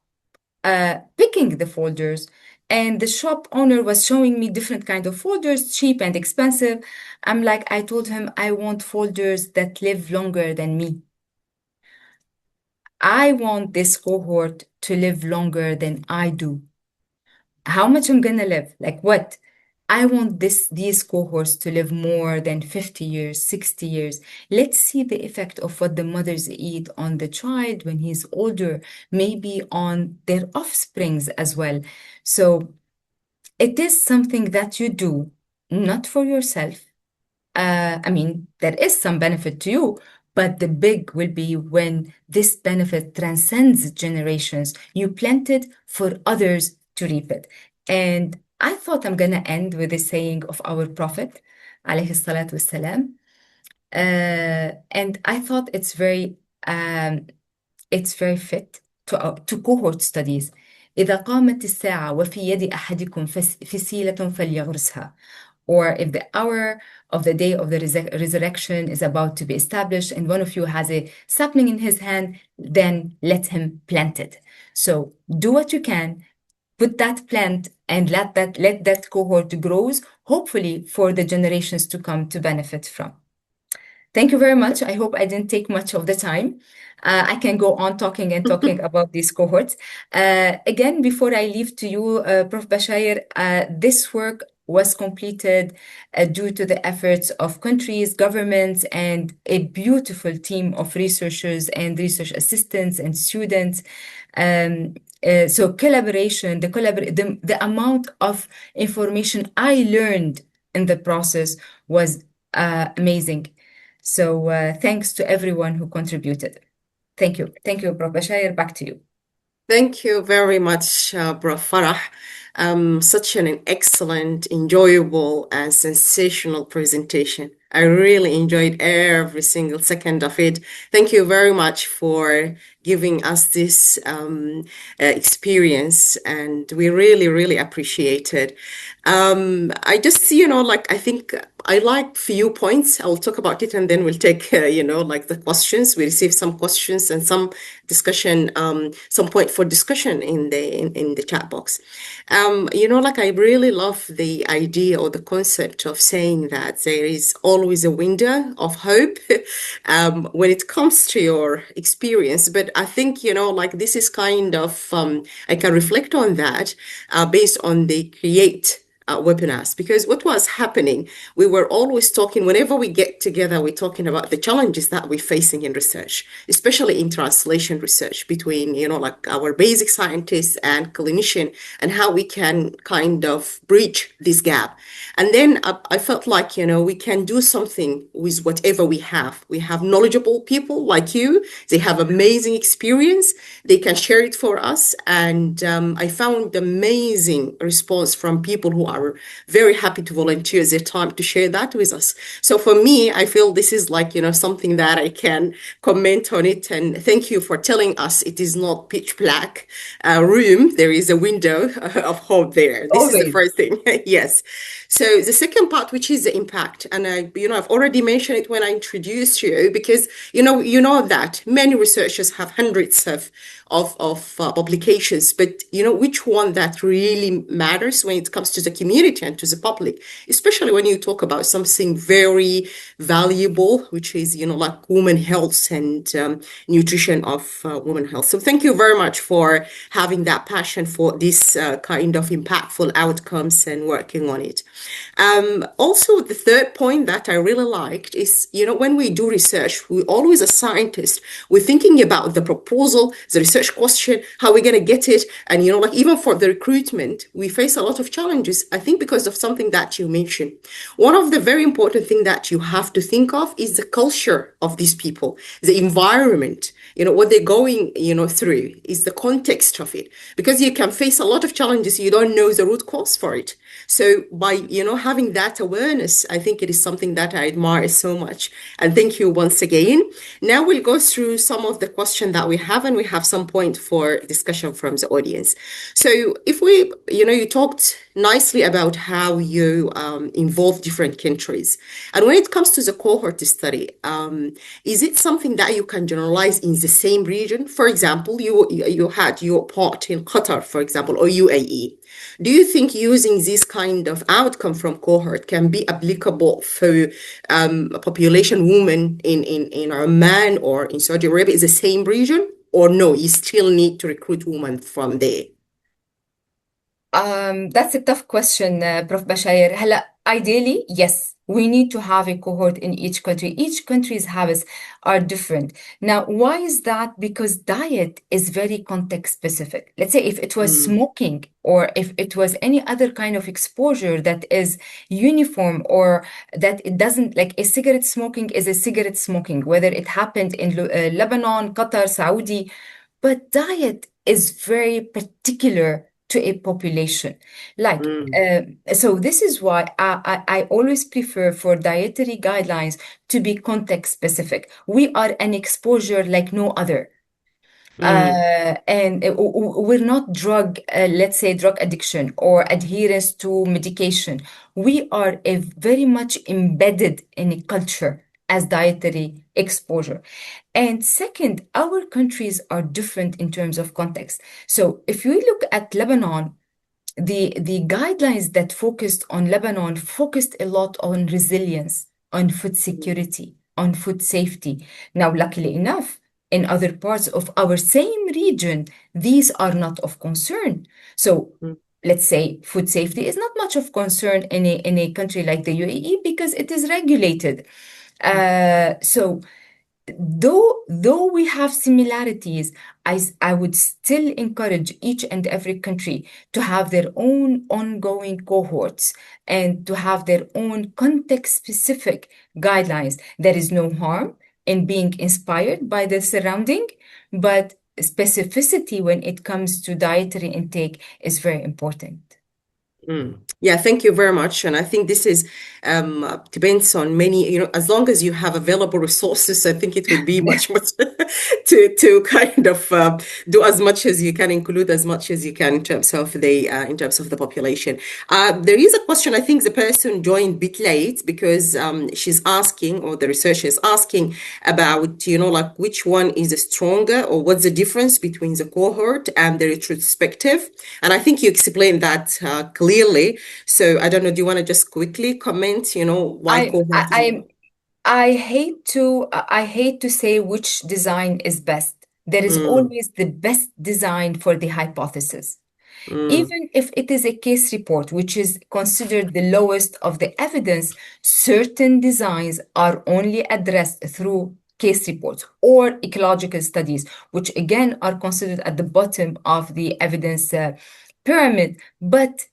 picking the folders, and the shop owner was showing me different kind of folders, cheap and expensive. I told him, I want folders that live longer than me. I want this cohort to live longer than I do. How much I'm gonna live? Like what? I want these cohorts to live more than 50 years, 60 years. Let's see the effect of what the mothers eat on the child when he's older, maybe on their offsprings as well. So it is something that you do, not for yourself. I mean, there is some benefit to you, but the big will be when this benefit transcends generations. You plant it for others to reap it. And I thought I'm going to end with a saying of our Prophet, alayhi salatu wassalam. And I thought it's very fit to cohort studies. إذا قامت الساعة وفي يد أحدكم فسيلة فليغرسها or if the hour of the day of the resurrection is about to be established and one of you has a sapling in his hand, then let him plant it. So do what you can, put that plant and let that cohort grows, hopefully for the generations to come to benefit from. Thank you very much. I hope I didn't take much of the time. I can go on talking and talking about these cohorts. Again, before I leave to you, Prof. Bashair, this work was completed due to the efforts of countries, governments, and a beautiful team of researchers and research assistants and students. So collaboration, the amount of information I learned in the process was amazing. So thanks to everyone who contributed. Thank you. Thank you, Prof. Bashir. Back to you. Thank you very much, Prof. Farah. Such an excellent, enjoyable, and sensational presentation. I really enjoyed every single second of it. Thank you very much for giving us this experience, and we really, really appreciate it. I just, I think I like few points. I'll talk about it and then we'll take, the questions. We received some questions and some discussion, some point for discussion in the chat box. I really love the idea or the concept of saying that there is always a window of hope when it comes to your experience. But I think, this is kind of, I can reflect on that based on the C.R.E.A.T.E webinars, because what was happening, we were always talking, whenever we get together, we're talking about the challenges that we're facing in research, especially in translation research between, our basic scientists and clinician, and how we can kind of bridge this gap. And then I felt like, we can do something with whatever we have. We have knowledgeable people like you. They have amazing experience. They can share it for us. And I found amazing response from people who are very happy to volunteer their time to share that with us. So for me, I feel this is like, something that I can comment on it. And thank you for telling us it is not pitch black room. There is a window of hope there. This is the first thing. Yes. So the second part, which is the impact, and I've already mentioned it when I introduced you, because you know that many researchers have hundreds of publications, but which one that really matters when it comes to the community and to the public, especially when you talk about something very valuable, which is like women health and nutrition of women health. So thank you very much for having that passion for this kind of impactful outcomes and working on it. Also, the third point that I really liked is, when we do research, we always, as scientists, we're thinking about the proposal, the research question, how we're going to get it. And, even for the recruitment, we face a lot of challenges, I think, because of something that you mentioned. One of the very important things that you have to think of is the culture of these people, the environment, what they're going, through, is the context of it. Because you can face a lot of challenges, you don't know the root cause for it. So by, having that awareness, I think it is something that I admire so much. And thank you once again. Now we'll go through some of the questions that we have, and we have some point for discussion from the audience. So if we, you talked nicely about how you involve different countries. And when it comes to the cohort study, is it something that you can generalize in the same region? For example, you had your part in Qatar, for example, or UAE. Do you think using this kind of outcome from cohort can be applicable for a population women in Oman or in Saudi Arabia? Is the same region, or no, you still need to recruit women from there? That's a tough question, Prof. Bashair. Ideally, yes, we need to have a cohort in each country. Each country's habits are different. Now, why is that? Because diet is very context specific. Let's say if it was smoking, or if it was any other kind of exposure that is uniform, or that it doesn't, like a cigarette smoking is a cigarette smoking, whether it happened in Lebanon, Qatar, Saudi, but diet is very particular to a population. So this is why I always prefer for dietary guidelines to be context specific. We are an exposure like no other. Mm, We're not let's say drug addiction or adherence to medication. We are very much embedded in a culture as dietary exposure. And second, our countries are different in terms of context. So if we look at Lebanon, the guidelines that focused on Lebanon focused a lot on resilience, on food security, on food safety. Now, luckily enough, in other parts of our same region, these are not of concern. So mm, let's say food safety is not much of concern in a country like the UAE because it is regulated. So though we have similarities, I would still encourage each and every country to have their own ongoing cohorts and to have their own context-specific guidelines. There is no harm in being inspired by the surrounding, but specificity when it comes to dietary intake is very important. mm. Yeah, thank you very much. And I think this is depends on many, as long as you have available resources, I think it will be much to kind of do as much as you can, include as much as you can in terms of the population. There is a question. I think the person joined a bit late because she's asking, or the researcher is asking about, like which one is stronger, or what's the difference between the cohort and the retrospective. And I think you explained that clearly. So I don't know, do you want to just quickly comment, why I, cohort is I, I hate to say which design is best. There is mm, always the best design for the hypothesis. mm, Even if it is a case report, which is considered the lowest of the evidence, certain designs are only addressed through case reports or ecological studies, which again are considered at the bottom of the evidence pyramid. But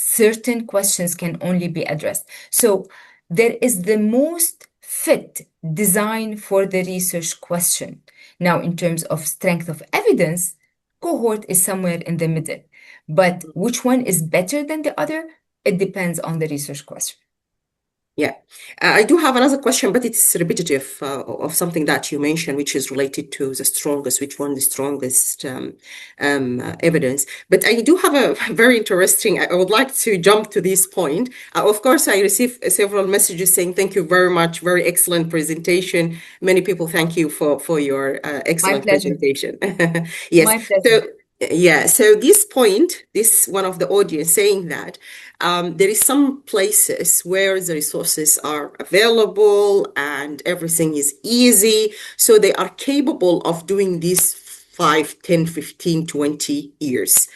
certain questions can only be addressed. So there is the most fit design for the research question. Now, in terms of strength of evidence, cohort is somewhere in the middle. But which one is better than the other? It depends on the research question. yeah. I do have another question, but it's repetitive of something that you mentioned, which is related to the strongest, which one the strongest evidence. But I do have a very interesting, I would like to jump to this point. Of course, I received several messages saying, thank you very much, very excellent presentation. Many people thank you for your My excellent pleasure. presentation. Yes. My pleasure. So, yeah, so this point, this one of the audience saying that there is some places where the resources are available and everything is easy. So they are capable of doing this 5, 10, 15, 20 years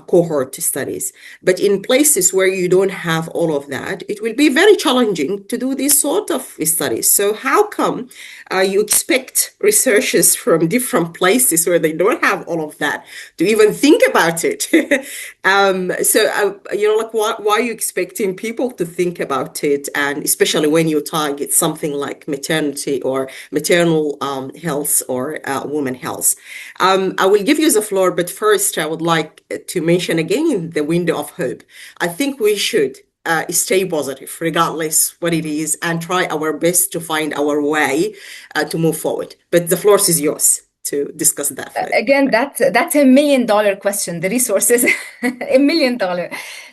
cohort studies. But in places where you don't have all of that, it will be very challenging to do these sort of studies. So how come you expect researchers from different places where they don't have all of that to even think about it? Like why are you expecting people to think about it? And especially when you target something like maternity or maternal health or women health. I will give you the floor, but first I would like to mention again the window of hope. I think we should stay positive, regardless what it is, and try our best to find our way to move forward. But the floor is yours to discuss that further. Again, that's $1 million question, the resources, $1 million.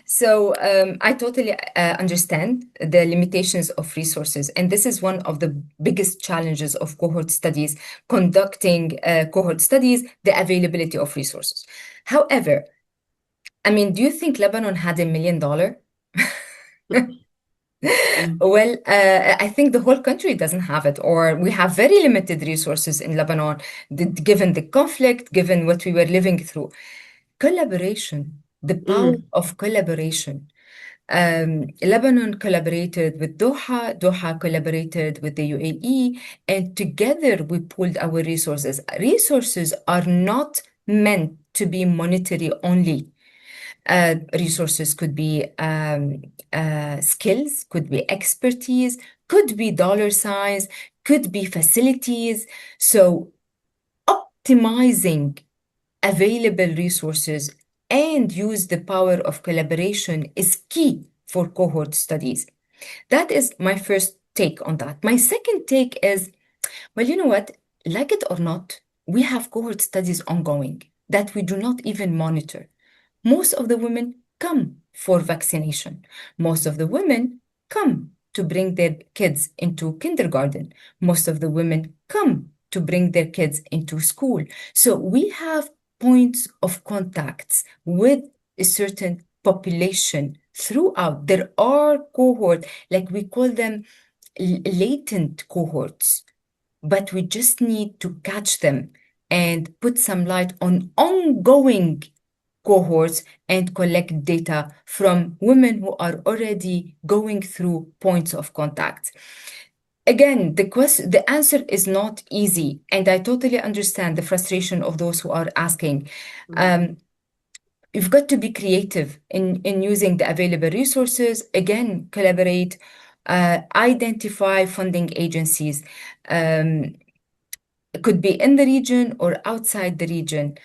So I totally understand the limitations of resources. And this is one of the biggest challenges of cohort studies, conducting cohort studies, the availability of resources. However, I mean, do you think Lebanon had $1 million? Mm, Well, I think the whole country doesn't have it, or we have very limited resources in Lebanon, given the conflict, given what we were living through. Collaboration, the power mm, of collaboration. Lebanon collaborated with Doha, Doha collaborated with the UAE, and together we pooled our resources. Resources are not meant to be monetary only. Resources could be skills, could be expertise, could be dollar signs, could be facilities. So optimizing available resources and use the power of collaboration is key for cohort studies. That is my first take on that. My second take is, well, you know what? Like it or not, we have cohort studies ongoing that we do not even monitor. Most of the women come for vaccination. Most of the women come to bring their kids into kindergarten. Most of the women come to bring their kids into school. So we have points of contacts with a certain population throughout. There are cohort, like we call them latent cohorts, but we just need to catch them and put some light on ongoing cohorts and collect data from women who are already going through points of contact. Again, the answer is not easy, and I totally understand the frustration of those who are asking. Mm. Um, you've got to be creative in using the available resources. Again, collaborate, identify funding agencies. It could be in the region or outside the region,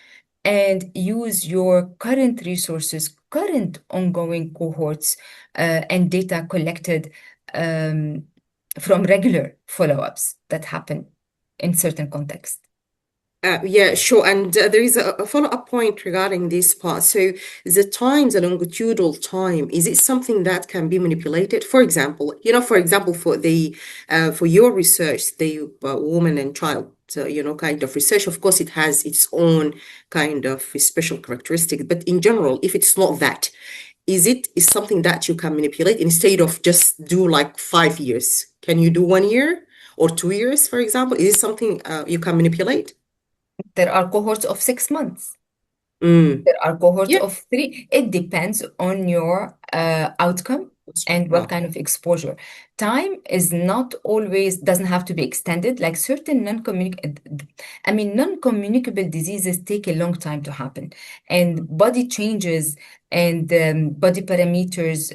and use your current resources, current ongoing cohorts, and data collected um, from regular follow-ups that happen in certain contexts. Yeah, sure. And there is a follow-up point regarding this part. So the time, the longitudinal time, is it something that can be manipulated? For example, for example, for your research, the woman and child, kind of research, of course, it has its own kind of special characteristics. But in general, if it's not that, is something that you can manipulate instead of just do like 5 years? Can you do 1 year or 2 years, for example? Is it something you can manipulate? There are cohorts of 6 months. Mm. There are cohorts Yeah. of three. It depends on your outcome and what Wow. kind of exposure. Time is not always, doesn't have to be extended. Like certain non-communicable diseases take a long time to happen, and body changes and body parameters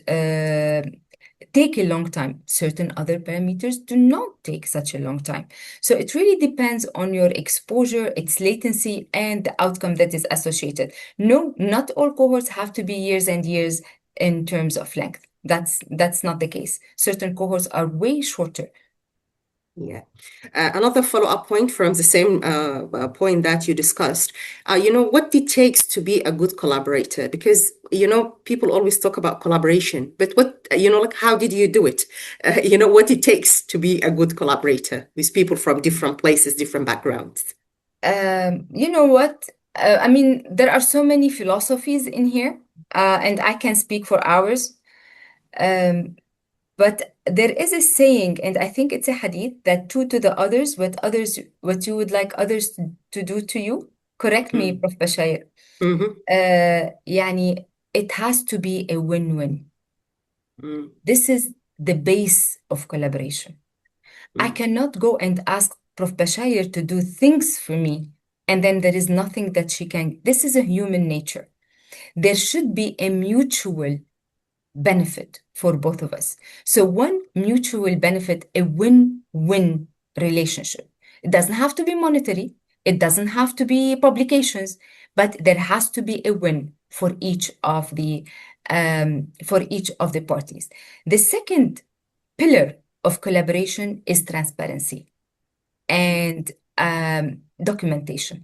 take a long time. Certain other parameters do not take such a long time. So it really depends on your exposure, its latency, and the outcome that is associated. No, not all cohorts have to be years and years in terms of length. That's not the case. Certain cohorts are way shorter. Yeah. Another follow-up point from the same point that you discussed. What it takes to be a good collaborator? Because, people always talk about collaboration, but like, how did you do it? What it takes to be a good collaborator with people from different places, different backgrounds. You know what? There are so many philosophies in here, and I can speak for hours. Um, But there is a saying, and I think it's a hadith, that do to the others what you would like others to do to you. Correct me, Mm. Prof. Bashir. Mm-hmm. يعني it has to be a win-win. Mm. This is the base of collaboration. I Mm. cannot go and ask Prof. Bashir to do things for me, and then there is nothing that she can. This is a human nature. There should be a mutual benefit for both of us. So, one mutual benefit, a win-win relationship. It doesn't have to be monetary, it doesn't have to be publications, but there has to be a win for each of the parties. The second pillar of collaboration is transparency and documentation.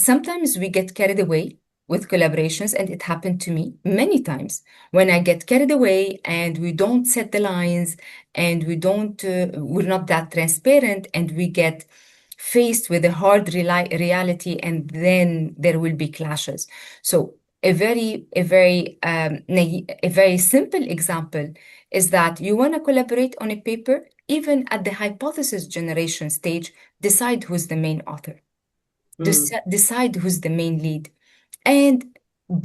Sometimes we get carried away with collaborations, and it happened to me many times when I get carried away and we don't set the lines and we're not that transparent, and we get faced with a hard reality, and then there will be clashes. So a very simple example is that you want to collaborate on a paper, even at the hypothesis generation stage, decide who's the main author, Mm. decide who's the main lead, and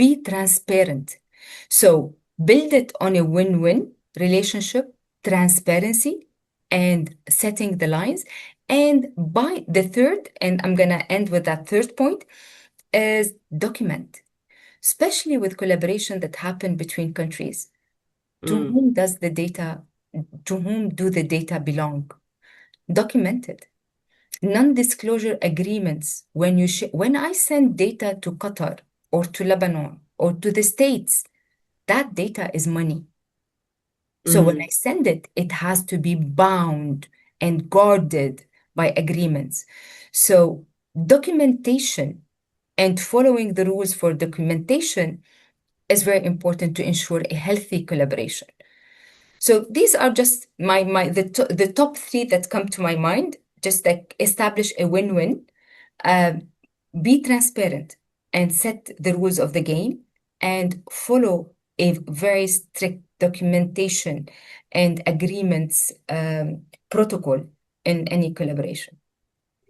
be transparent. So build it on a win-win relationship, transparency, and setting the lines. And by the third, and I'm gonna end with that third point, is document, especially with collaboration that happen between countries. To Mm. whom does the data, to whom do the data belong? Document it. Non-disclosure agreements, when I send data to Qatar or to Lebanon or to the States, that data is money. So when I Mm. send it, it has to be bound and guarded by agreements. So documentation and following the rules for documentation is very important to ensure a healthy collaboration. So these are just the top three that come to my mind. Just like establish a win-win, be transparent, and set the rules of the game, and follow a very strict documentation and agreements protocol in any collaboration.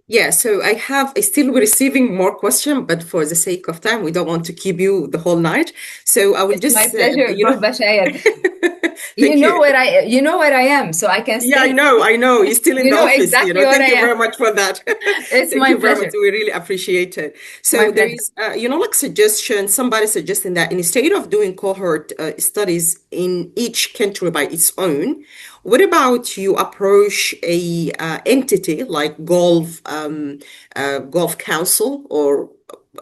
Yeah, so I still receiving more question, but for the sake of time, we don't want to keep you the whole night. So I will It's my just, pleasure, Prof. Bashayr. thank you. You know where I am, so I can Yeah, stay. I know. You're still in You the know office, exactly where Thank I you am. very much for that. It's Thank my you very much. pleasure. We really appreciate it. My So there pleasure. is, like suggestion, somebody suggesting that instead of doing cohort studies in each country by its own, what about you approach a entity like Golf Council or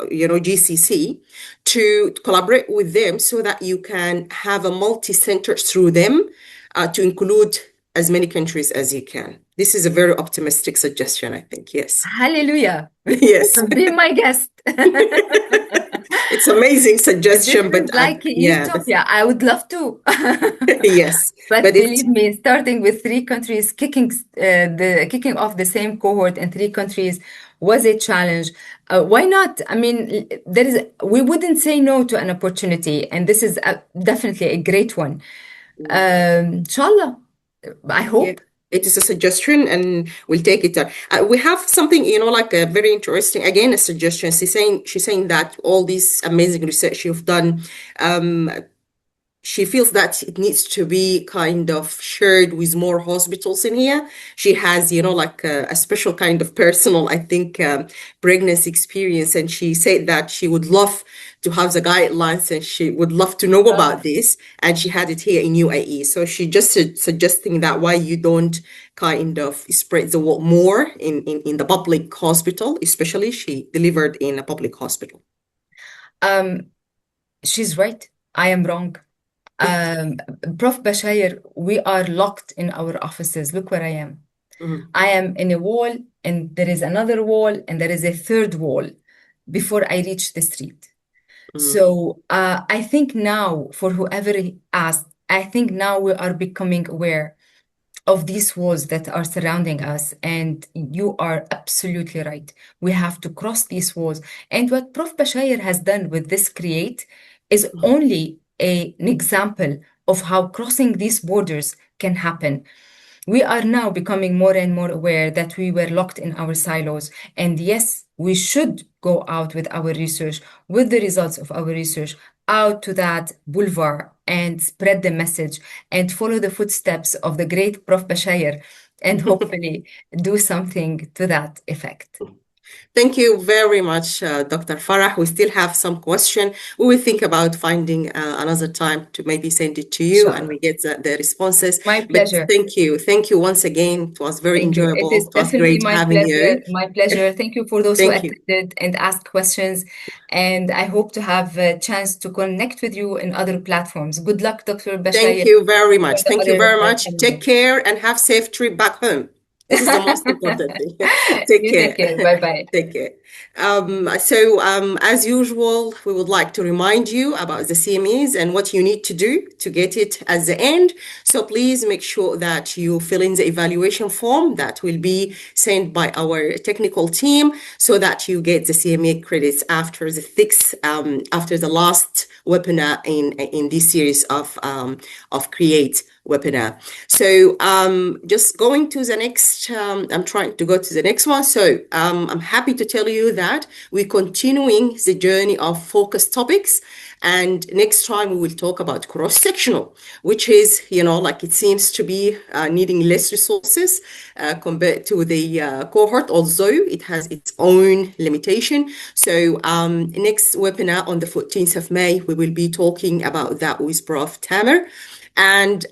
GCC to collaborate with them so that you can have a multi-center through them to include as many countries as you can. This is a very optimistic suggestion, I think. Yes. Hallelujah. Yes. Be my guest. It's amazing This suggestion, but is like yeah, utopia. I would love to. yes, But but it's believe me, starting with three countries kicking off the same cohort in three countries was a challenge. Why not? I mean, we wouldn't say no to an opportunity, and this is definitely a great one. Inshallah, I yeah. hope. It is a suggestion, and we'll take it. We have something, like a very interesting, again, a suggestion. She's saying that all this amazing research you've done, um, she feels that it needs to be kind of shared with more hospitals in here. She has, like a special kind of personal, I think, pregnancy experience. And she said that she would love to have the guidelines and she would love to know about this. And she had it here in UAE. So she just suggesting that why you don't kind of spread the word more in the public hospital, especially she delivered in a public hospital. She's right. I am wrong. Prof. Bashayr, we are locked in our offices. Look where I am. Mhm. I am in a wall, and there is another wall, and there is a third wall before I reach the street. So I think now, for whoever asked, I think now we are becoming aware of these walls that are surrounding us. And you are absolutely right. We have to cross these walls. And what Prof. Bashayr has done with this C.R.E.A.T.E is only an example of how crossing these borders can happen. We are now becoming more and more aware that we were locked in our silos. And yes, we should go out with our research, with the results of our research, out to that boulevard and spread the message and follow the footsteps of the great Prof. Bashayr and hopefully do something to that effect. Thank you very much, Dr. Farah. We still have some question. We will think about finding another time to maybe send it to you and Inshallah. we get the responses. My But pleasure. thank you. Thank you once again. It was very Thank you. It enjoyable. is It was definitely great my having pleasure. you. My pleasure. Thank you for those who Thank you. attended and asked questions. And I hope to have a chance to connect with you in other platforms. Good luck, Dr. Thank Bashayr, you very for much. the Thank you other very much. Take challenges. care and have safe trip back home. This is the most important thing. Take You take care. care. Bye bye. Take care. So, as usual, we would like to remind you about the CMEs and what you need to do to get it at the end. So please make sure that you fill in the evaluation form that will be sent by our technical team so that you get the CMA credits after after the last webinar in this series of C.R.E.A.T.E webinar. So just going to the next, I'm trying to go to the next one. So I'm happy to tell you that we're continuing the journey of focus topics. And next time we will talk about cross-sectional, which is, like it seems to be needing less resources compared to the cohort, although it has its own limitation. So next webinar on the 14th of May, we will be talking about that with Prof. Tamer. And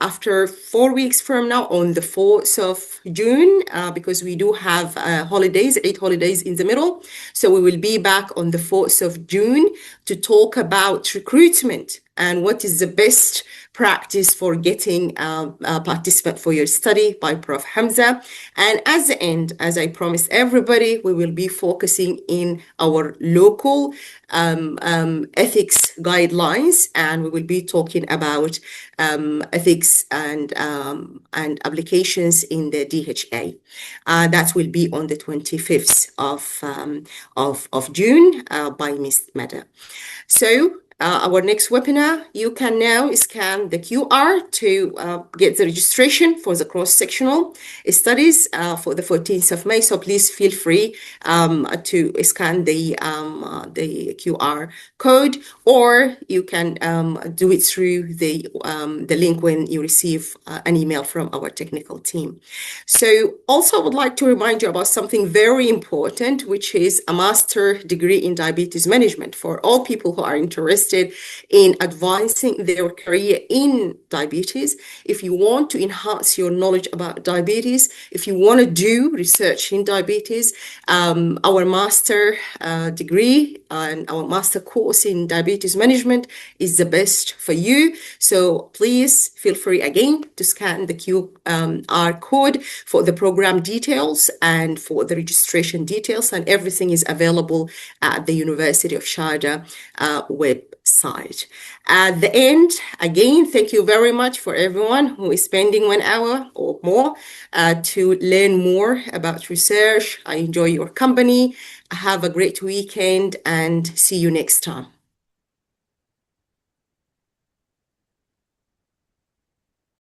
after 4 weeks from now, on the 4th of June, because we do have holidays, 8 holidays in the middle. So we will be back on the 4th of June to talk about recruitment and what is the best practice for getting a participant for your study by Prof. Hamza. And at the end, as I promised everybody, we will be focusing in our local ethics guidelines, and we will be talking about ethics and applications in the DHA. That will be on the 25th of June by Miss Mada. So our next webinar, you can now scan the QR to get the registration for the cross-sectional studies for the 14th of May. So please feel free to scan the QR code, or you can do it through the link when you receive an email from our technical team. So also I would like to remind you about something very important, which is a master degree in diabetes management for all people who are interested in advancing their career in diabetes. If you want to enhance your knowledge about diabetes, if you want to do research in diabetes, our master degree and our master course in diabetes management is the best for you. So please feel free again to scan the QR code for the program details and for the registration details, and everything is available at the University of Sharjah website. At the end, again, thank you very much for everyone who is spending 1 hour or more to learn more about research. I enjoy your company. Have a great weekend and see you next time.